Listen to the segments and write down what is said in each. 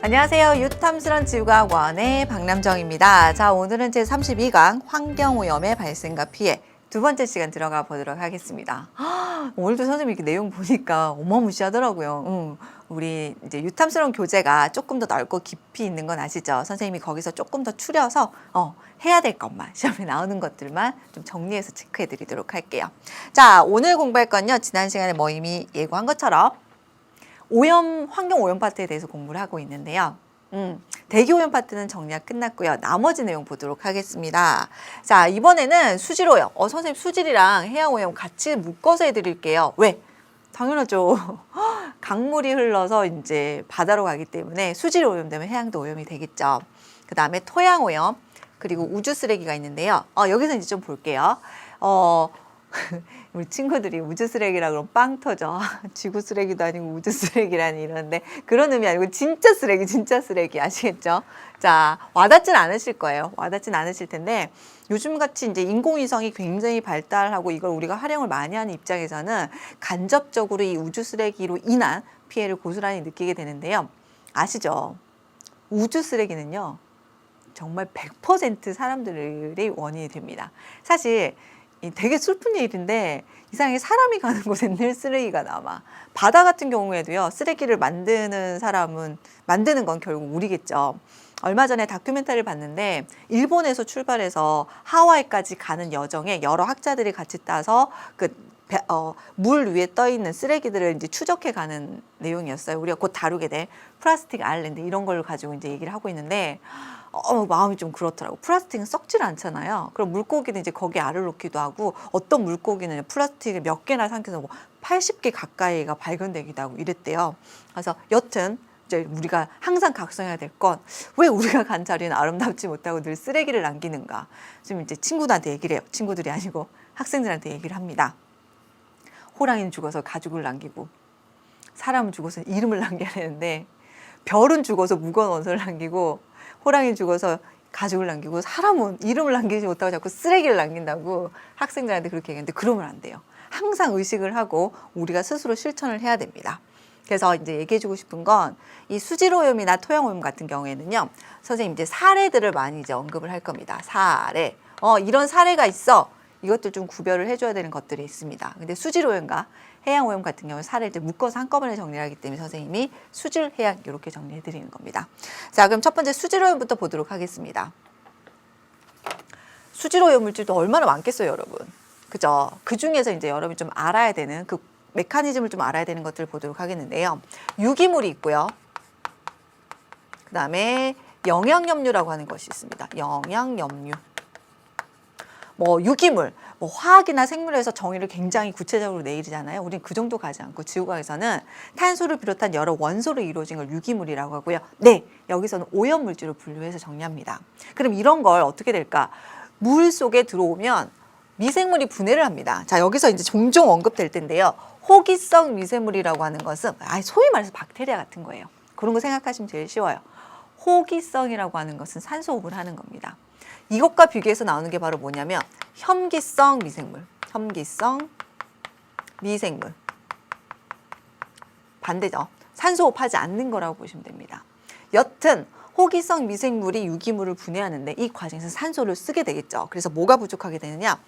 안녕하세요. 유탐스런 지구과학원의 박남정입니다. 자, 오늘은 제32강 환경오염의 발생과 피해 두 번째 시간 들어가 보도록 하겠습니다. 오늘도 선생님이 이렇게 내용 보니까 어마무시하더라고요. 우리 이제 유탐스러운 교재가 조금 더 넓고 깊이 있는 건 아시죠? 선생님이 거기서 조금 더 추려서 해야 될 것만, 시험에 나오는 것들만 좀 정리해서 체크해 드리도록 할게요. 자, 오늘 공부할 건요. 지난 시간에 이미 예고한 것처럼 환경 오염 파트에 대해서 공부를 하고 있는데요. 대기 오염 파트는 정리가 끝났고요. 나머지 내용 보도록 하겠습니다. 자, 이번에는 수질 오염. 선생님 수질이랑 해양 오염 같이 묶어서 해드릴게요. 왜? 당연하죠. 강물이 흘러서 이제 바다로 가기 때문에 수질 오염 되면 해양도 오염이 되겠죠. 그 다음에 토양 오염, 그리고 우주 쓰레기가 있는데요. 여기서 이제 좀 볼게요. 우리 친구들이 우주 쓰레기라 그러면 빵 터져. 지구 쓰레기도 아니고 우주 쓰레기라니 이러는데 그런 의미 아니고 진짜 쓰레기 아시겠죠? 자, 와닿진 않으실 거예요. 와닿진 않으실 텐데 요즘같이 이제 인공위성이 굉장히 발달하고 이걸 우리가 활용을 많이 하는 입장에서는 간접적으로 이 우주 쓰레기로 인한 피해를 고스란히 느끼게 되는데요. 아시죠? 우주 쓰레기는요. 정말 100% 사람들의 원인이 됩니다. 사실 되게 슬픈 일인데 이상하게 사람이 가는 곳에 늘 쓰레기가 남아. 바다 같은 경우에도요. 쓰레기를 만드는 건 결국 우리겠죠. 얼마 전에 다큐멘터리를 봤는데 일본에서 출발해서 하와이까지 가는 여정에 여러 학자들이 같이 따서 물 위에 떠 있는 쓰레기들을 이제 추적해 가는 내용이었어요. 우리가 곧 다루게 될 플라스틱 아일랜드 이런 걸 가지고 이제 얘기를 하고 있는데 마음이 좀 그렇더라고. 플라스틱은 썩질 않잖아요. 그럼 물고기는 이제 거기에 알을 놓기도 하고 어떤 물고기는 플라스틱을 몇 개나 삼켜서 80개 가까이가 발견되기도 하고 이랬대요. 그래서 여튼 이제 우리가 항상 각성해야 될 건 왜 우리가 간 자리는 아름답지 못하고 늘 쓰레기를 남기는가. 지금 이제 친구들한테 얘기를 해요. 친구들이 아니고 학생들한테 얘기를 합니다. 호랑이는 죽어서 가죽을 남기고 사람은 죽어서 이름을 남겨야 되는데 별은 죽어서 무거운 원소를 남기고 호랑이는 죽어서 가죽을 남기고 사람은 이름을 남기지 못하고 자꾸 쓰레기를 남긴다고 학생들한테 그렇게 얘기했는데 그러면 안 돼요. 항상 의식을 하고 우리가 스스로 실천을 해야 됩니다. 그래서 이제 얘기해주고 싶은 건 이 수질 오염이나 토양 오염 같은 경우에는요. 선생님 이제 사례들을 많이 이제 언급을 할 겁니다. 사례. 이런 사례가 있어. 이것들 좀 구별을 해줘야 되는 것들이 있습니다. 근데 수질 오염과 해양 오염 같은 경우는 사례를 묶어서 한꺼번에 정리를 하기 때문에 선생님이 수질, 해양 이렇게 정리해 드리는 겁니다. 자, 그럼 첫 번째 수질 오염부터 보도록 하겠습니다. 수질 오염 물질도 얼마나 많겠어요, 여러분. 그죠? 그 중에서 이제 여러분이 좀 알아야 되는 그 메커니즘을 좀 알아야 되는 것들을 보도록 하겠는데요. 유기물이 있고요. 그 다음에 영양염류라고 하는 것이 있습니다. 영양염류. 유기물, 화학이나 생물에서 정의를 굉장히 구체적으로 내리잖아요. 우린 그 정도 가지 않고 지구과학에서는 탄소를 비롯한 여러 원소로 이루어진 걸 유기물이라고 하고요. 네, 여기서는 오염물질로 분류해서 정리합니다. 그럼 이런 걸 어떻게 될까? 물 속에 들어오면 미생물이 분해를 합니다. 자, 여기서 이제 종종 언급될 텐데요. 호기성 미생물이라고 하는 것은 소위 말해서 박테리아 같은 거예요. 그런 거 생각하시면 제일 쉬워요. 호기성이라고 하는 것은 산소호흡을 하는 겁니다. 이것과 비교해서 나오는 게 바로 뭐냐면 혐기성 미생물, 혐기성 미생물. 반대죠. 산소호흡하지 않는 거라고 보시면 됩니다. 여튼 호기성 미생물이 유기물을 분해하는데 이 과정에서 산소를 쓰게 되겠죠. 그래서 뭐가 부족하게 되느냐?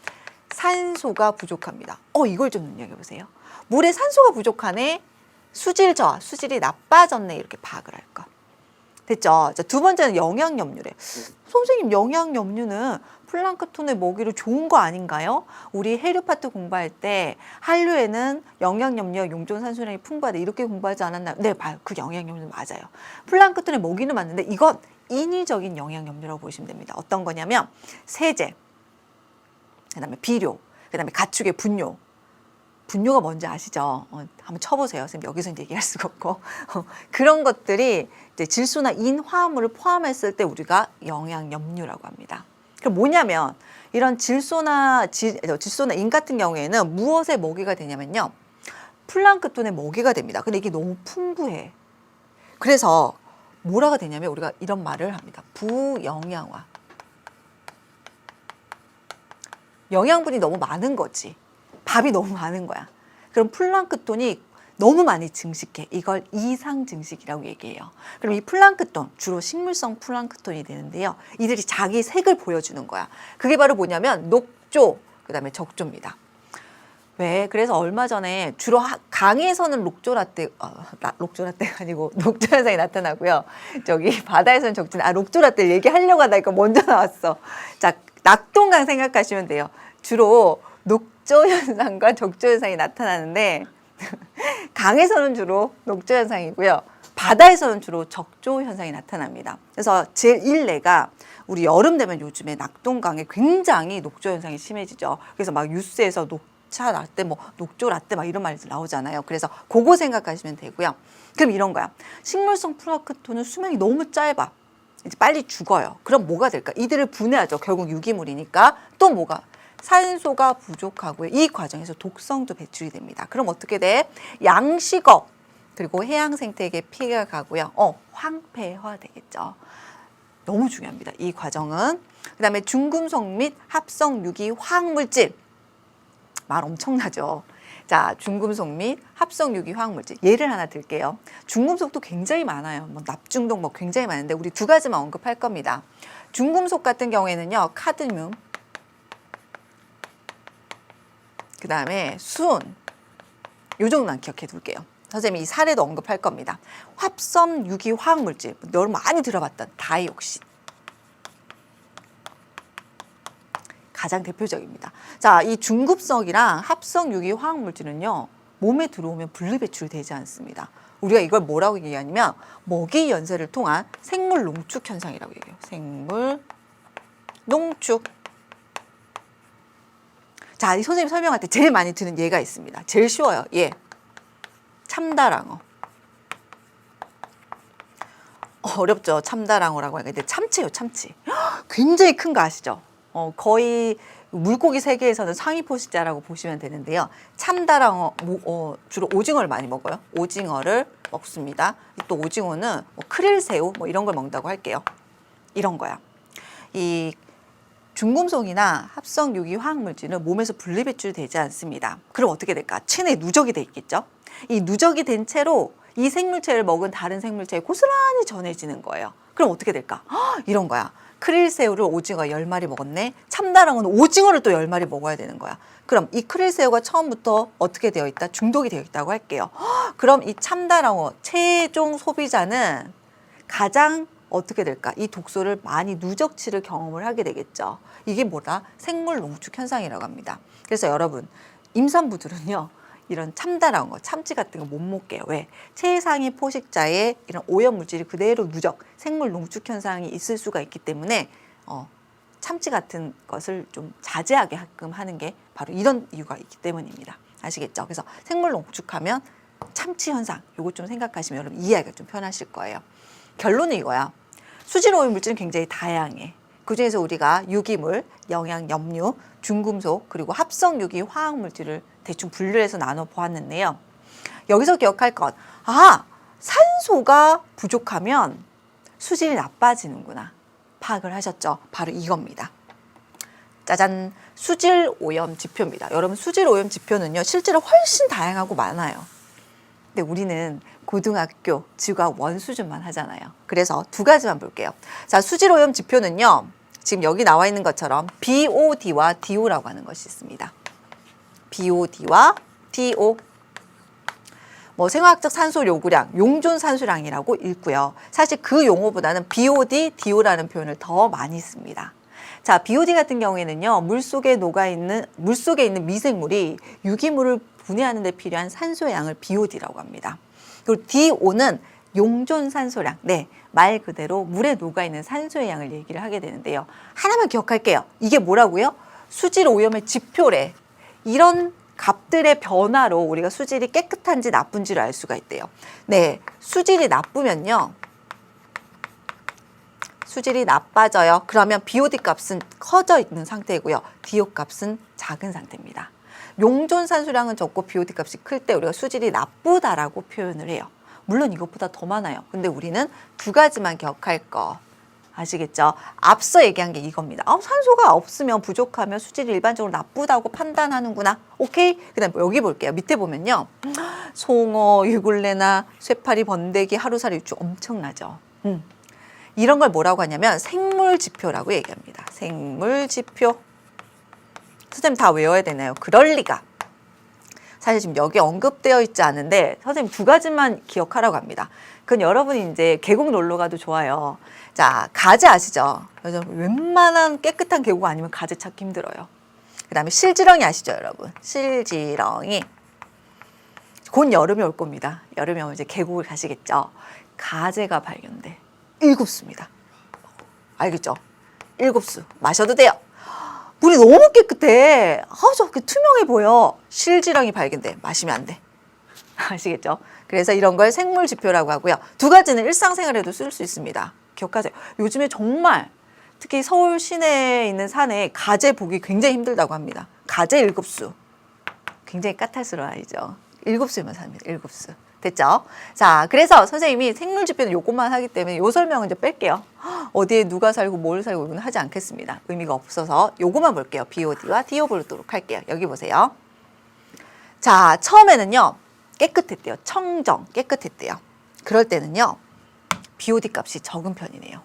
산소가 부족합니다. 이걸 좀 눈여겨 보세요. 물에 산소가 부족하네. 수질 저하, 수질이 나빠졌네. 이렇게 파악을 할 것. 됐죠? 자, 두 번째는 영양염류래. 선생님, 영양염류는 플랑크톤을 먹이로 좋은 거 아닌가요? 우리 해류 파트 공부할 때 한류에는 영양염류와 용존산소량이 풍부하다 이렇게 공부하지 않았나요? 네, 그 영양염류 맞아요. 플랑크톤의 먹이는 맞는데 이건 인위적인 영양염류라고 보시면 됩니다. 어떤 거냐면 세제, 그다음에 비료, 그다음에 가축의 분뇨. 분뇨가 뭔지 아시죠? 한번 쳐보세요. 선생님 여기서 이제 얘기할 수가 없고 그런 것들이 이제 질소나 인 화합물을 포함했을 때 우리가 영양염류라고 합니다. 그럼 뭐냐면 이런 질소나 인 같은 경우에는 무엇의 먹이가 되냐면요. 플랑크톤의 먹이가 됩니다. 근데 이게 너무 풍부해. 그래서 뭐라가 되냐면 우리가 이런 말을 합니다. 부영양화. 영양분이 너무 많은 거지. 밥이 너무 많은 거야. 그럼 플랑크톤이 너무 많이 증식해. 이걸 이상 증식이라고 얘기해요. 그럼 이 플랑크톤, 주로 식물성 플랑크톤이 되는데요. 이들이 자기 색을 보여주는 거야. 그게 바로 뭐냐면 녹조, 그다음에 적조입니다. 왜? 그래서 얼마 전에 주로 강에서는 녹조라떼가 아니고 녹조 현상이 나타나고요. 저기 바다에서는 녹조라떼 얘기하려고 하다가 먼저 나왔어. 자, 낙동강 생각하시면 돼요. 주로 녹조 현상과 적조 현상이 나타나는데 강에서는 주로 녹조 현상이고요. 바다에서는 주로 적조 현상이 나타납니다. 그래서 제1내가 우리 여름 되면 요즘에 낙동강에 굉장히 녹조 현상이 심해지죠. 그래서 막 뉴스에서 녹차 라떼, 뭐 녹조 라떼 막 이런 말이 나오잖아요. 그래서 그거 생각하시면 되고요. 그럼 이런 거야. 식물성 플랑크톤은 수명이 너무 짧아. 이제 빨리 죽어요. 그럼 뭐가 될까? 이들을 분해하죠. 결국 유기물이니까. 또 뭐가? 산소가 부족하고요. 이 과정에서 독성도 배출이 됩니다. 그럼 어떻게 돼? 양식어 그리고 해양 생태계에 피해가 가고요. 황폐화 되겠죠. 너무 중요합니다. 이 과정은. 그다음에 중금속 및 합성 유기 화학물질. 말 엄청나죠. 자, 중금속 및 합성 유기 화학물질. 예를 하나 들게요. 중금속도 굉장히 많아요. 뭐 납중독 뭐 굉장히 많은데 우리 두 가지만 언급할 겁니다. 중금속 같은 경우에는요. 카드뮴, 그 다음에 수은, 요 정도만 기억해 둘게요. 선생님이 이 사례도 언급할 겁니다. 합성 유기 화학물질, 여러분 많이 들어봤던 다이옥신. 가장 대표적입니다. 자, 이 중급성이랑 합성 유기 화학물질은요, 몸에 들어오면 분리배출되지 않습니다. 우리가 이걸 뭐라고 얘기하냐면 먹이 연쇄를 통한 생물 농축 현상이라고 얘기해요. 생물 농축. 자, 이 선생님 설명할 때 제일 많이 드는 예가 있습니다. 제일 쉬워요. 예. 참다랑어. 어렵죠. 참다랑어라고 하니까. 근데 참치예요, 참치. 굉장히 큰 거 아시죠? 거의 물고기 세계에서는 상위 포식자라고 보시면 되는데요. 참다랑어, 주로 오징어를 많이 먹어요. 오징어를 먹습니다. 또 오징어는 뭐 크릴새우 뭐 이런 걸 먹는다고 할게요. 이런 거야. 이 중금속이나 합성 유기 화학물질은 몸에서 분리배출되지 않습니다. 그럼 어떻게 될까? 체내에 누적이 돼 있겠죠? 이 누적이 된 채로 이 생물체를 먹은 다른 생물체에 고스란히 전해지는 거예요. 그럼 어떻게 될까? 이런 거야. 크릴새우를 오징어 10마리 먹었네. 참다랑어는 오징어를 또 10마리 먹어야 되는 거야. 그럼 이 크릴새우가 처음부터 어떻게 되어 있다? 중독이 되어 있다고 할게요. 그럼 이 참다랑어 최종 소비자는 가장 어떻게 될까? 이 독소를 많이 누적치를 경험을 하게 되겠죠. 이게 뭐다? 생물 농축 현상이라고 합니다. 그래서 여러분, 임산부들은요, 이런 참다랑어, 참치 같은 거 못 먹게요. 왜? 최상위 포식자의 이런 오염물질이 그대로 누적, 생물 농축 현상이 있을 수가 있기 때문에 참치 같은 것을 좀 자제하게 하게끔 하는 게 바로 이런 이유가 있기 때문입니다. 아시겠죠? 그래서 생물 농축하면 참치 현상, 요거 좀 생각하시면 여러분 이해하기가 좀 편하실 거예요. 결론은 이거야. 수질 오염물질은 굉장히 다양해. 그중에서 우리가 유기물, 영양, 염류, 중금속, 그리고 합성 유기 화학물질을 대충 분류해서 나눠 보았는데요. 여기서 기억할 것, 산소가 부족하면 수질이 나빠지는구나. 파악을 하셨죠? 바로 이겁니다. 짜잔, 수질 오염 지표입니다. 여러분, 수질 오염 지표는요, 실제로 훨씬 다양하고 많아요. 근데 우리는 고등학교 지구과학 원 수준만 하잖아요. 그래서 두 가지만 볼게요. 자, 수질 오염 지표는요, 지금 여기 나와 있는 것처럼 BOD와 DO라고 하는 것이 있습니다. BOD와 DO. 뭐 생화학적 산소 요구량, 용존 산소량이라고 읽고요. 사실 그 용어보다는 BOD, DO라는 표현을 더 많이 씁니다. 자, BOD 같은 경우에는요, 물속에 있는 미생물이 유기물을 분해하는 데 필요한 산소의 양을 BOD라고 합니다. 그리고 DO는 용존 산소량. 네, 말 그대로 물에 녹아있는 산소의 양을 얘기를 하게 되는데요. 하나만 기억할게요. 이게 뭐라고요? 수질 오염의 지표래. 이런 값들의 변화로 우리가 수질이 깨끗한지 나쁜지를 알 수가 있대요. 네, 수질이 나쁘면요, 수질이 나빠져요. 그러면 BOD 값은 커져 있는 상태고요. DO 값은 작은 상태입니다. 용존 산소량은 적고 BOD 값이 클 때 우리가 수질이 나쁘다라고 표현을 해요. 물론 이것보다 더 많아요. 근데 우리는 두 가지만 기억할 거. 아시겠죠? 앞서 얘기한 게 이겁니다. 산소가 없으면 부족하면 수질이 일반적으로 나쁘다고 판단하는구나. 오케이? 그 다음에 여기 볼게요. 밑에 보면요. 송어, 유골레나 쇠파리, 번데기, 하루살이 유축 엄청나죠. 이런 걸 뭐라고 하냐면 생물지표라고 얘기합니다. 생물지표. 선생님 다 외워야 되나요? 그럴 리가. 사실 지금 여기 언급되어 있지 않은데 선생님 두 가지만 기억하라고 합니다. 그건 여러분이 이제 계곡 놀러 가도 좋아요. 자, 가재 아시죠? 그래서 웬만한 깨끗한 계곡 아니면 가재 찾기 힘들어요. 그 다음에 실지렁이 아시죠, 여러분? 실지렁이. 곧 여름이 올 겁니다. 여름이 오면 이제 계곡을 가시겠죠. 가재가 발견돼. 7수입니다. 알겠죠? 7수. 마셔도 돼요. 물이 너무 깨끗해. 저렇게 투명해 보여. 실지렁이 발견돼. 마시면 안 돼. 아시겠죠? 그래서 이런 걸 생물지표라고 하고요. 두 가지는 일상생활에도 쓸 수 있습니다. 기억하세요. 요즘에 정말 특히 서울 시내에 있는 산에 가재 보기 굉장히 힘들다고 합니다. 가재 7수. 굉장히 까탈스러운 아이죠. 7수만 삽니다. 7수. 됐죠? 자, 그래서 선생님이 생물지표는 요것만 하기 때문에 요 설명은 이제 뺄게요. 어디에 누가 살고 뭘 살고 이건 하지 않겠습니다. 의미가 없어서 요것만 볼게요. BOD와 DO 보도록 할게요. 여기 보세요. 자, 처음에는요. 깨끗했대요. 청정, 깨끗했대요. 그럴 때는요. BOD 값이 적은 편이네요.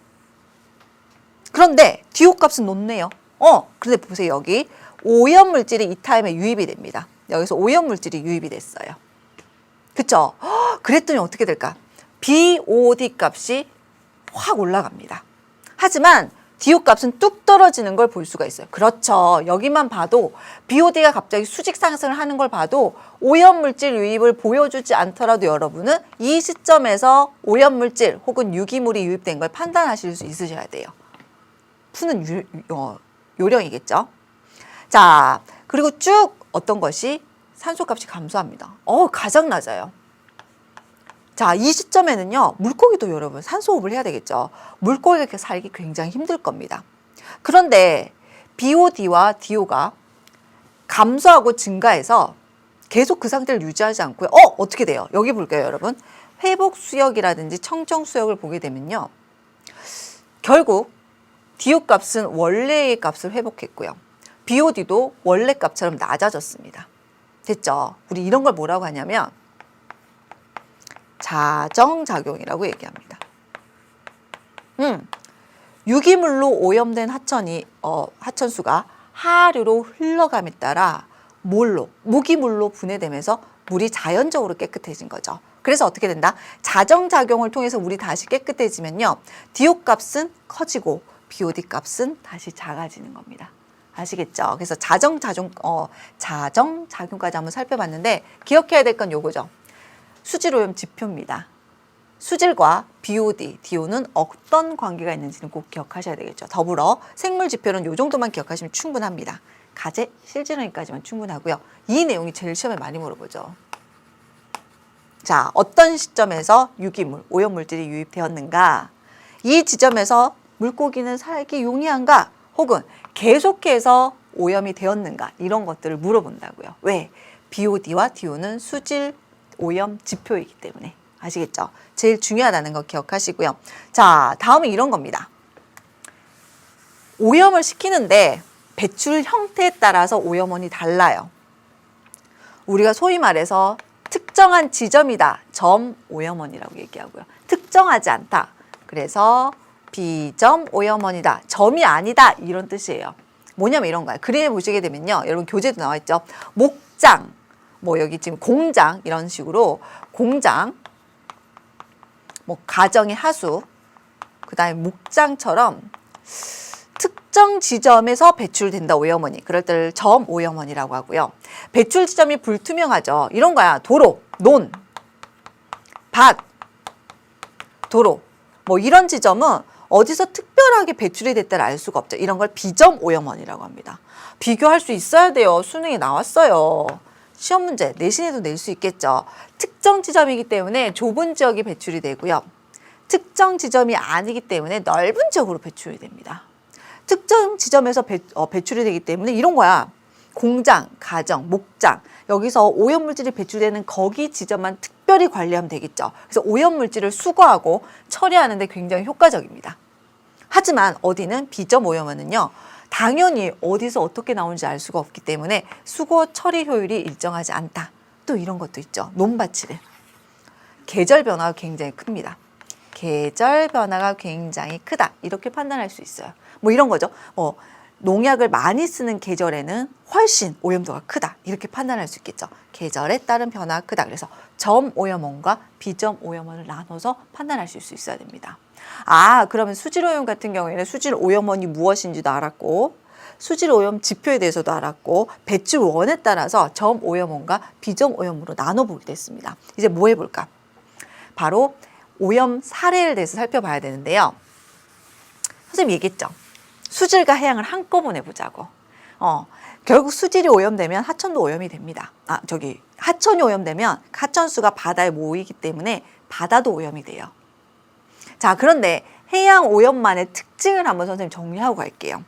그런데 DO 값은 높네요. 그런데 보세요. 여기 오염물질이 이 타임에 유입이 됩니다. 여기서 오염물질이 유입이 됐어요. 그쵸? 그랬더니 어떻게 될까? BOD 값이 확 올라갑니다. 하지만 DO 값은 뚝 떨어지는 걸 볼 수가 있어요. 그렇죠. 여기만 봐도 BOD가 갑자기 수직 상승을 하는 걸 봐도 오염물질 유입을 보여주지 않더라도 여러분은 이 시점에서 오염물질 혹은 유기물이 유입된 걸 판단하실 수 있으셔야 돼요. 푸는 요령이겠죠. 자, 그리고 쭉 어떤 것이 산소값이 감소합니다. 가장 낮아요. 자, 이 시점에는요, 물고기도 여러분 산소호흡을 해야 되겠죠. 물고기가 이렇게 살기 굉장히 힘들 겁니다. 그런데 BOD와 DO가 감소하고 증가해서 계속 그 상태를 유지하지 않고요. 어떻게 돼요? 여기 볼게요, 여러분. 회복 수역이라든지 청정 수역을 보게 되면요. 결국 DO 값은 원래의 값을 회복했고요. BOD도 원래 값처럼 낮아졌습니다. 됐죠? 우리 이런 걸 뭐라고 하냐면 자정작용이라고 얘기합니다. 유기물로 오염된 하천수가 하류로 흘러감에 따라 무기물로 분해되면서 물이 자연적으로 깨끗해진 거죠. 그래서 어떻게 된다? 자정작용을 통해서 물이 다시 깨끗해지면요. DO 값은 커지고 BOD 값은 다시 작아지는 겁니다. 아시겠죠? 그래서 자정작용까지 한번 살펴봤는데 기억해야 될 건 요거죠. 수질오염 지표입니다. 수질과 BOD, DO는 어떤 관계가 있는지는 꼭 기억하셔야 되겠죠. 더불어 생물지표는 요 정도만 기억하시면 충분합니다. 가재, 실지렁이까지만 충분하고요. 이 내용이 제일 시험에 많이 물어보죠. 자, 어떤 시점에서 유기물, 오염물질이 유입되었는가? 이 지점에서 물고기는 살기 용이한가? 혹은 계속해서 오염이 되었는가? 이런 것들을 물어본다고요. 왜? BOD와 DO는 수질 오염 지표이기 때문에. 아시겠죠? 제일 중요하다는 거 기억하시고요. 자, 다음은 이런 겁니다. 오염을 시키는데 배출 형태에 따라서 오염원이 달라요. 우리가 소위 말해서 특정한 지점이다. 점 오염원이라고 얘기하고요. 특정하지 않다. 그래서 비점 오염원이다. 점이 아니다. 이런 뜻이에요. 뭐냐면 이런 거예요. 그림에 보시게 되면요. 여러분 교재도 나와 있죠. 목장, 여기 지금 공장 이런 식으로 공장, 가정의 하수, 그 다음에 목장처럼 특정 지점에서 배출된다 오염원이. 그럴 때를 점 오염원이라고 하고요. 배출 지점이 불투명하죠. 이런 거야. 도로, 논, 밭, 도로. 이런 지점은 어디서 특별하게 배출이 됐다를 알 수가 없죠. 이런 걸 비점 오염원이라고 합니다. 비교할 수 있어야 돼요. 수능에 나왔어요. 시험 문제 내신에도 낼 수 있겠죠. 특정 지점이기 때문에 좁은 지역이 배출이 되고요. 특정 지점이 아니기 때문에 넓은 지역으로 배출이 됩니다. 특정 지점에서 배출이 되기 때문에 이런 거야. 공장, 가정, 목장 여기서 오염물질이 배출되는 거기 지점만 특별히 관리하면 되겠죠. 그래서 오염물질을 수거하고 처리하는 데 굉장히 효과적입니다. 하지만 어디는 B점 오염원은요. 당연히 어디서 어떻게 나오는지 알 수가 없기 때문에 수거 처리 효율이 일정하지 않다. 또 이런 것도 있죠. 논바치를. 계절 변화가 굉장히 큽니다. 계절 변화가 굉장히 크다. 이렇게 판단할 수 있어요. 뭐 이런 거죠. 농약을 많이 쓰는 계절에는 훨씬 오염도가 크다. 이렇게 판단할 수 있겠죠. 계절에 따른 변화가 크다. 그래서 점 오염원과 비점 오염원을 나눠서 판단할 수 있어야 됩니다. 그러면 수질 오염 같은 경우에는 수질 오염원이 무엇인지도 알았고 수질 오염 지표에 대해서도 알았고 배출원에 따라서 점 오염원과 비점 오염으로 나눠보게 됐습니다. 이제 뭐 해볼까? 바로 오염 사례에 대해서 살펴봐야 되는데요. 선생님이 얘기했죠. 수질과 해양을 한꺼번에 보자고. 결국 수질이 오염되면 하천도 오염이 됩니다. 하천이 오염되면 하천수가 바다에 모이기 때문에 바다도 오염이 돼요. 자, 그런데 해양 오염만의 특징을 한번 선생님 정리하고 갈게요.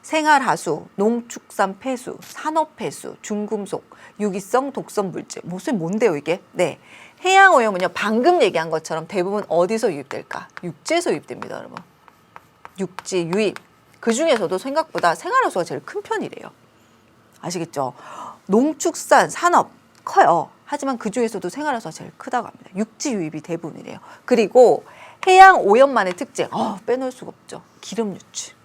생활하수, 농축산 폐수, 산업 폐수, 중금속, 유기성 독성 물질. 뭔데요 이게? 네, 해양 오염은요 방금 얘기한 것처럼 대부분 어디서 유입될까? 육지에서 유입됩니다, 여러분. 육지 유입. 그 중에서도 생각보다 생활하수가 제일 큰 편이래요. 아시겠죠? 농축산, 산업 커요. 하지만 그 중에서도 생활하수가 제일 크다고 합니다. 육지 유입이 대부분이래요. 그리고 해양 오염만의 특징, 빼놓을 수가 없죠. 기름 유출.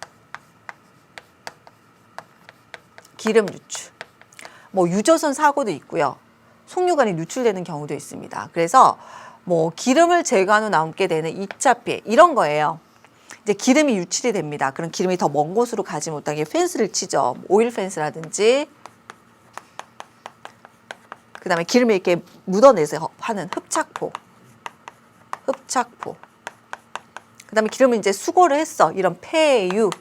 기름 유출. 유조선 사고도 있고요. 송유관이 누출되는 경우도 있습니다. 그래서 기름을 제거한 후 남게 되는 2차 피해 이런 거예요. 이제 기름이 유출이 됩니다. 그럼 기름이 더 먼 곳으로 가지 못하게 펜스를 치죠. 오일 펜스라든지 그 다음에 기름을 이렇게 묻어내서 하는 흡착포. 그 다음에 기름을 이제 수거를 했어. 이런 폐유.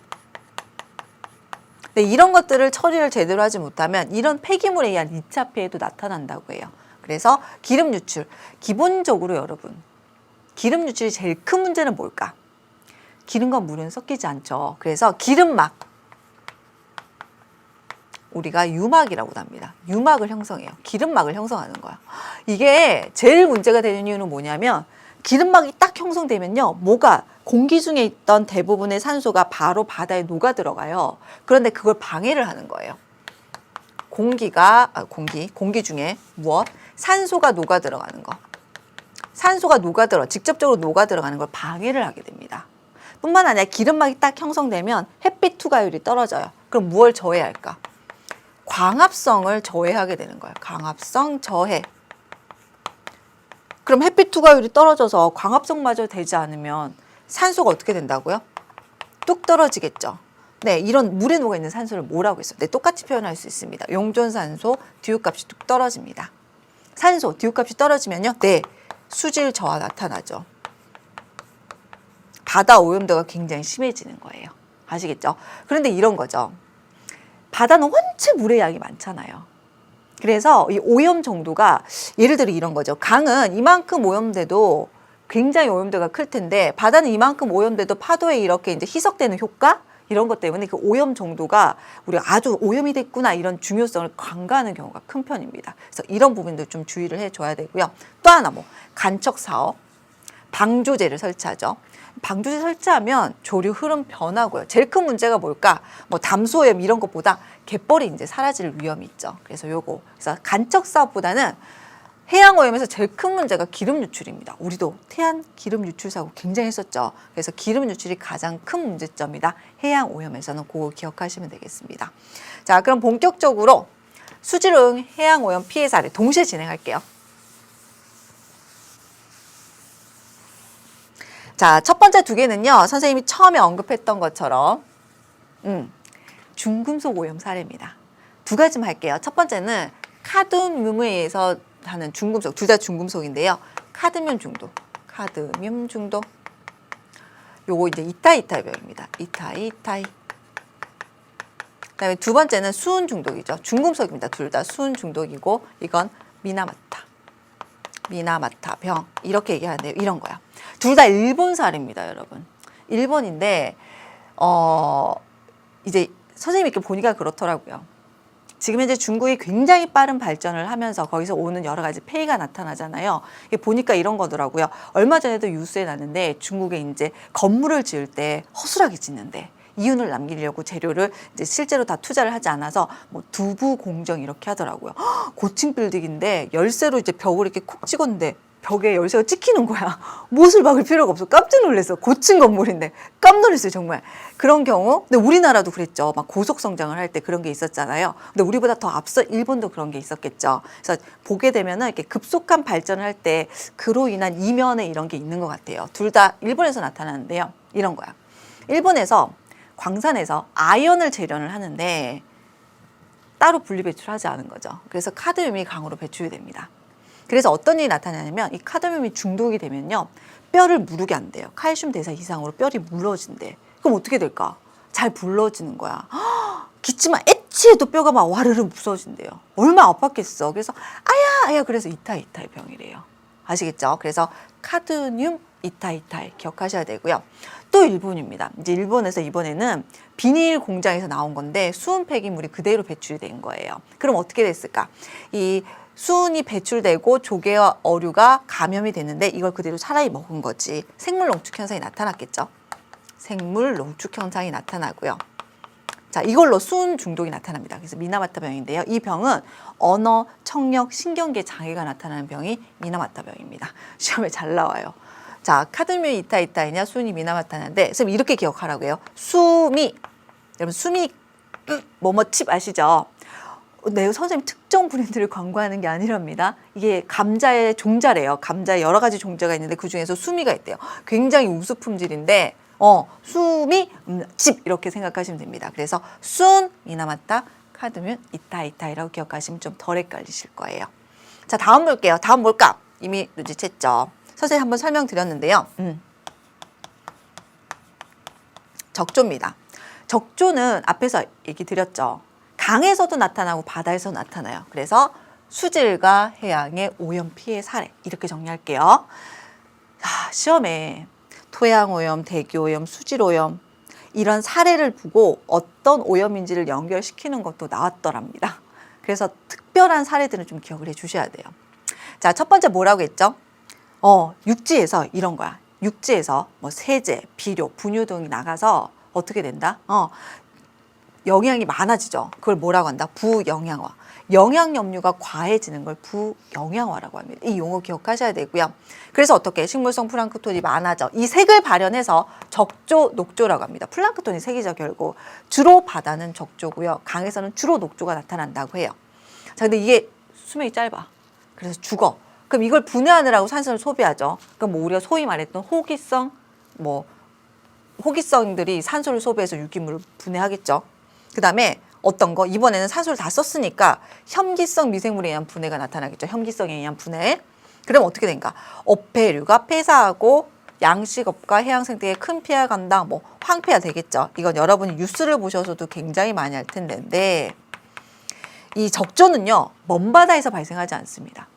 네, 이런 것들을 처리를 제대로 하지 못하면 이런 폐기물에 의한 2차 피해도 나타난다고 해요. 그래서 기름 유출. 기본적으로 여러분, 기름 유출이 제일 큰 문제는 뭘까? 기름과 물은 섞이지 않죠. 그래서 기름막. 우리가 유막이라고도 합니다. 유막을 형성해요. 기름막을 형성하는 거야. 이게 제일 문제가 되는 이유는 뭐냐면 기름막이 딱 형성되면요. 공기 중에 있던 대부분의 산소가 바로 바다에 녹아 들어가요. 그런데 그걸 방해를 하는 거예요. 공기 중에 무엇? 산소가 녹아 들어가는 거. 직접적으로 녹아 들어가는 걸 방해를 하게 됩니다. 뿐만 아니라 기름막이 딱 형성되면 햇빛 투과율이 떨어져요. 그럼 무엇을 저해야 할까? 광합성을 저해하게 되는 거예요. 광합성 저해. 그럼 햇빛 투과율이 떨어져서 광합성마저 되지 않으면 산소가 어떻게 된다고요? 뚝 떨어지겠죠. 네, 이런 물에 녹아있는 산소를 뭐라고 했어요? 네, 똑같이 표현할 수 있습니다. 용존산소 디귿값이 뚝 떨어집니다. 산소 디귿값이 떨어지면요. 네, 수질 저하 나타나죠. 바다 오염도가 굉장히 심해지는 거예요. 아시겠죠? 그런데 이런 거죠. 바다는 원체 물의 양이 많잖아요. 그래서 이 오염 정도가 예를 들어 이런 거죠. 강은 이만큼 오염돼도 굉장히 오염도가 클 텐데 바다는 이만큼 오염돼도 파도에 이렇게 이제 희석되는 효과 이런 것 때문에 그 오염 정도가 우리가 아주 오염이 됐구나 이런 중요성을 간과하는 경우가 큰 편입니다. 그래서 이런 부분도 좀 주의를 해줘야 되고요. 또 하나 간척 사업, 방조제를 설치하죠. 방조제 설치하면 조류 흐름 변하고요. 제일 큰 문제가 뭘까? 담수오염 이런 것보다 갯벌이 이제 사라질 위험이 있죠. 그래서 그래서 간척 사업보다는 해양 오염에서 제일 큰 문제가 기름 유출입니다. 우리도 태안 기름 유출 사고 굉장히 했었죠. 그래서 기름 유출이 가장 큰 문제점이다. 해양 오염에서는 그거 기억하시면 되겠습니다. 자, 그럼 본격적으로 수질 오염, 해양 오염 피해 사례 동시에 진행할게요. 자, 첫 번째 두 개는요. 선생님이 처음에 언급했던 것처럼 중금속 오염 사례입니다. 두 가지만 할게요. 첫 번째는 카드뮴에 의해서 하는 중금속, 둘 다 중금속인데요. 카드뮴 중독. 요거 이제 이타이타이병입니다. 이타이타이. 그다음에 두 번째는 수은 중독이죠. 중금속입니다. 둘 다 수은 중독이고 이건 미나마타 병 이렇게 얘기하는데요. 이런 거야. 둘 다 일본 사례입니다, 여러분. 일본인데 이제 선생님이 이렇게 보니까 그렇더라고요. 지금 현재 중국이 굉장히 빠른 발전을 하면서 거기서 오는 여러 가지 폐해가 나타나잖아요. 이게 보니까 이런 거더라고요. 얼마 전에도 뉴스에 났는데 중국에 이제 건물을 지을 때 허술하게 짓는데 이윤을 남기려고 재료를 이제 실제로 다 투자를 하지 않아서 뭐 두부 공정 이렇게 하더라고요. 고층 빌딩인데 열쇠로 이제 벽을 이렇게 콕 찍었는데 벽에 열쇠가 찍히는 거야. 못을 박을 필요가 없어. 깜짝 놀랐어. 고층 건물인데 깜짝 놀랐어요, 정말. 그런 경우. 근데 우리나라도 그랬죠. 막 고속 성장을 할 때 그런 게 있었잖아요. 근데 우리보다 더 앞서 일본도 그런 게 있었겠죠. 그래서 보게 되면은 이렇게 급속한 발전을 할 때 그로 인한 이면에 이런 게 있는 것 같아요. 둘 다 일본에서 나타나는데요. 이런 거야. 일본에서 광산에서 아연을 재련을 하는데 따로 분리 배출하지 않은 거죠. 그래서 카드뮴이 강으로 배출이 됩니다. 그래서 어떤 일이 나타나냐면 이 카드뮴이 중독이 되면요. 뼈를 무르게 안 돼요. 칼슘 대사 이상으로 뼈이 물러진대. 그럼 어떻게 될까? 잘 불러지는 거야. 기침만 애치해도 뼈가 막 와르르 부서진대요. 얼마나 아팠겠어. 그래서 아야 그래서 이타의 병이래요. 아시겠죠? 그래서 카드뮴 이타이 기억하셔야 되고요. 또 일본입니다. 이제 일본에서 이번에는 비닐 공장에서 나온 건데 수은 폐기물이 그대로 배출이 된 거예요. 그럼 어떻게 됐을까? 이 수은이 배출되고 조개와 어류가 감염이 됐는데 이걸 그대로 사람이 먹은 거지. 생물 농축 현상이 나타났겠죠. 생물 농축 현상이 나타나고요. 자, 이걸로 수은 중독이 나타납니다. 그래서 미나마타 병인데요. 이 병은 언어, 청력, 신경계 장애가 나타나는 병이 미나마타 병입니다. 시험에 잘 나와요. 자, 카드뮴 이타이냐 수은이 미나마타냐인데 선생님 이렇게 기억하라고 해요. 수미. 여러분 수미 뭐뭐칩 아시죠? 네, 선생님 특정 브랜드를 광고하는 게 아니랍니다. 이게 감자의 종자래요. 감자에 여러 가지 종자가 있는데 그중에서 수미가 있대요. 굉장히 우수 품질인데 수미 칩 이렇게 생각하시면 됩니다. 그래서 순 미나마타 카드뮴 이타이라고 기억하시면 좀 덜 헷갈리실 거예요. 자, 다음 볼게요. 다음 뭘까? 이미 눈치챘죠. 선생님 한번 설명드렸는데요. 적조입니다. 적조는 앞에서 얘기 드렸죠. 강에서도 나타나고 바다에서 나타나요. 그래서 수질과 해양의 오염 피해 사례 이렇게 정리할게요. 시험에 토양오염, 대기오염, 수질오염 이런 사례를 보고 어떤 오염인지를 연결시키는 것도 나왔더랍니다. 그래서 특별한 사례들은 좀 기억을 해주셔야 돼요. 자, 첫 번째 뭐라고 했죠? 육지에서 이런 거야. 육지에서 뭐 세제, 비료, 분유 등이 나가서 어떻게 된다? 영양이 많아지죠. 그걸 뭐라고 한다? 부영양화. 영양 염류가 과해지는 걸 부영양화라고 합니다. 이 용어 기억하셔야 되고요. 그래서 어떻게 식물성 플랑크톤이 많아져. 이 색을 발현해서 적조, 녹조라고 합니다. 플랑크톤이 색이죠, 결국. 주로 바다는 적조고요. 강에서는 주로 녹조가 나타난다고 해요. 자, 근데 이게 수명이 짧아. 그래서 죽어. 그럼 이걸 분해하느라고 산소를 소비하죠. 그럼 뭐 우리가 소위 말했던 호기성들이 산소를 소비해서 유기물을 분해하겠죠. 그 다음에 어떤 거? 이번에는 산소를 다 썼으니까 혐기성 미생물에 의한 분해가 나타나겠죠. 혐기성에 의한 분해. 그럼 어떻게 된가? 어패류가 폐사하고 양식업과 해양생태계에 큰 피해가 간다. 뭐 황폐화 되겠죠. 이건 여러분이 뉴스를 보셔서도 굉장히 많이 알 텐데 이 적조는요. 먼 바다에서 발생하지 않습니다.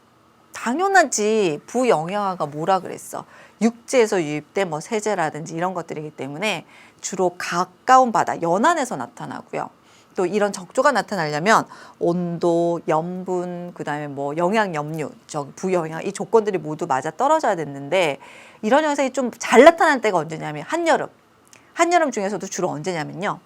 당연하지. 부영양화가 뭐라 그랬어. 육지에서 유입된 뭐 세제라든지 이런 것들이기 때문에 주로 가까운 바다, 연안에서 나타나고요. 또 이런 적조가 나타나려면 온도, 염분, 그다음에 뭐 영양 염류, 부영양 이 조건들이 모두 맞아 떨어져야 됐는데 이런 현상이 좀 잘 나타나는 때가 언제냐면 한여름. 한여름 중에서도 주로 언제냐면요.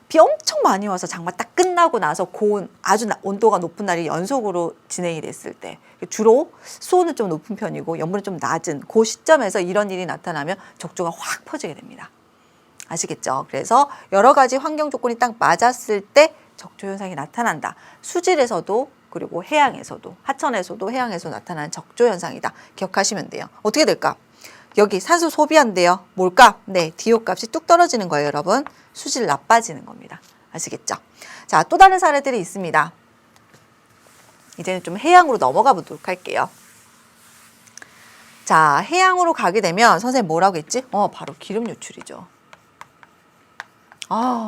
비 엄청 많이 와서 장마 딱 끝나고 나서 고온, 아주 온도가 높은 날이 연속으로 진행이 됐을 때 주로 수온은 좀 높은 편이고 염분은 좀 낮은 그 시점에서 이런 일이 나타나면 적조가 확 퍼지게 됩니다. 아시겠죠? 그래서 여러 가지 환경 조건이 딱 맞았을 때 적조 현상이 나타난다. 수질에서도 그리고 해양에서도 하천에서도 해양에서 나타나는 적조 현상이다. 기억하시면 돼요. 어떻게 될까? 여기 산소 소비한대요. 뭘까? 네, DO 값이 뚝 떨어지는 거예요, 여러분. 수질 나빠지는 겁니다. 아시겠죠? 자, 또 다른 사례들이 있습니다. 이제는 좀 해양으로 넘어가 보도록 할게요. 자, 해양으로 가게 되면 선생님 뭐라고 했지? 바로 기름 유출이죠.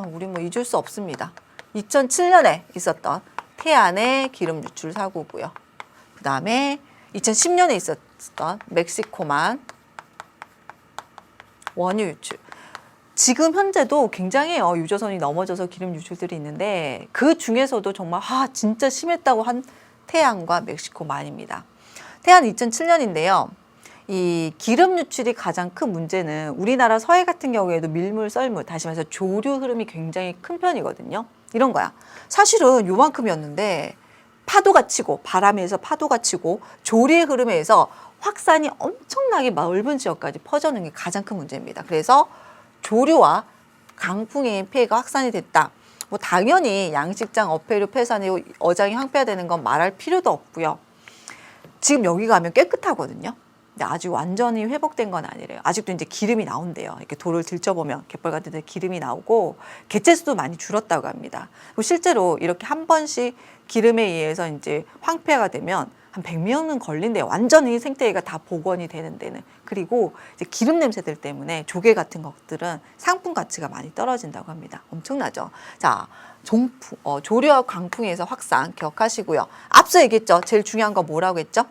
우리 뭐 잊을 수 없습니다. 2007년에 있었던 태안의 기름 유출 사고고요. 그 다음에 2010년에 있었던 멕시코만 원유 유출. 지금 현재도 굉장히 유조선이 넘어져서 기름 유출들이 있는데 그 중에서도 정말 진짜 심했다고 한 태안과 멕시코만입니다. 태안 2007년인데요. 이 기름 유출이 가장 큰 문제는 우리나라 서해 같은 경우에도 밀물, 썰물, 다시 말해서 조류 흐름이 굉장히 큰 편이거든요. 이런 거야. 사실은 요만큼이었는데 파도가 치고 바람에 의해서 파도가 치고 조류의 흐름에 의해서 확산이 엄청나게 넓은 지역까지 퍼져는 게 가장 큰 문제입니다. 그래서 조류와 강풍의 피해가 확산이 됐다. 뭐 당연히 양식장 어패류 폐산이고 어장이 황폐화되는 건 말할 필요도 없고요. 지금 여기 가면 깨끗하거든요. 근데 아직 완전히 회복된 건 아니래요. 아직도 이제 기름이 나온대요. 이렇게 돌을 들춰보면 갯벌 같은 데 기름이 나오고 개체수도 많이 줄었다고 합니다. 그리고 실제로 이렇게 한 번씩 기름에 의해서 이제 황폐화가 되면 한 100년은 걸린대요. 완전히 생태계가 다 복원이 되는 데는. 그리고 이제 기름 냄새들 때문에 조개 같은 것들은 상품 가치가 많이 떨어진다고 합니다. 엄청나죠? 자, 조류와 강풍에서 확산 기억하시고요. 앞서 얘기했죠. 제일 중요한 거 뭐라고 했죠?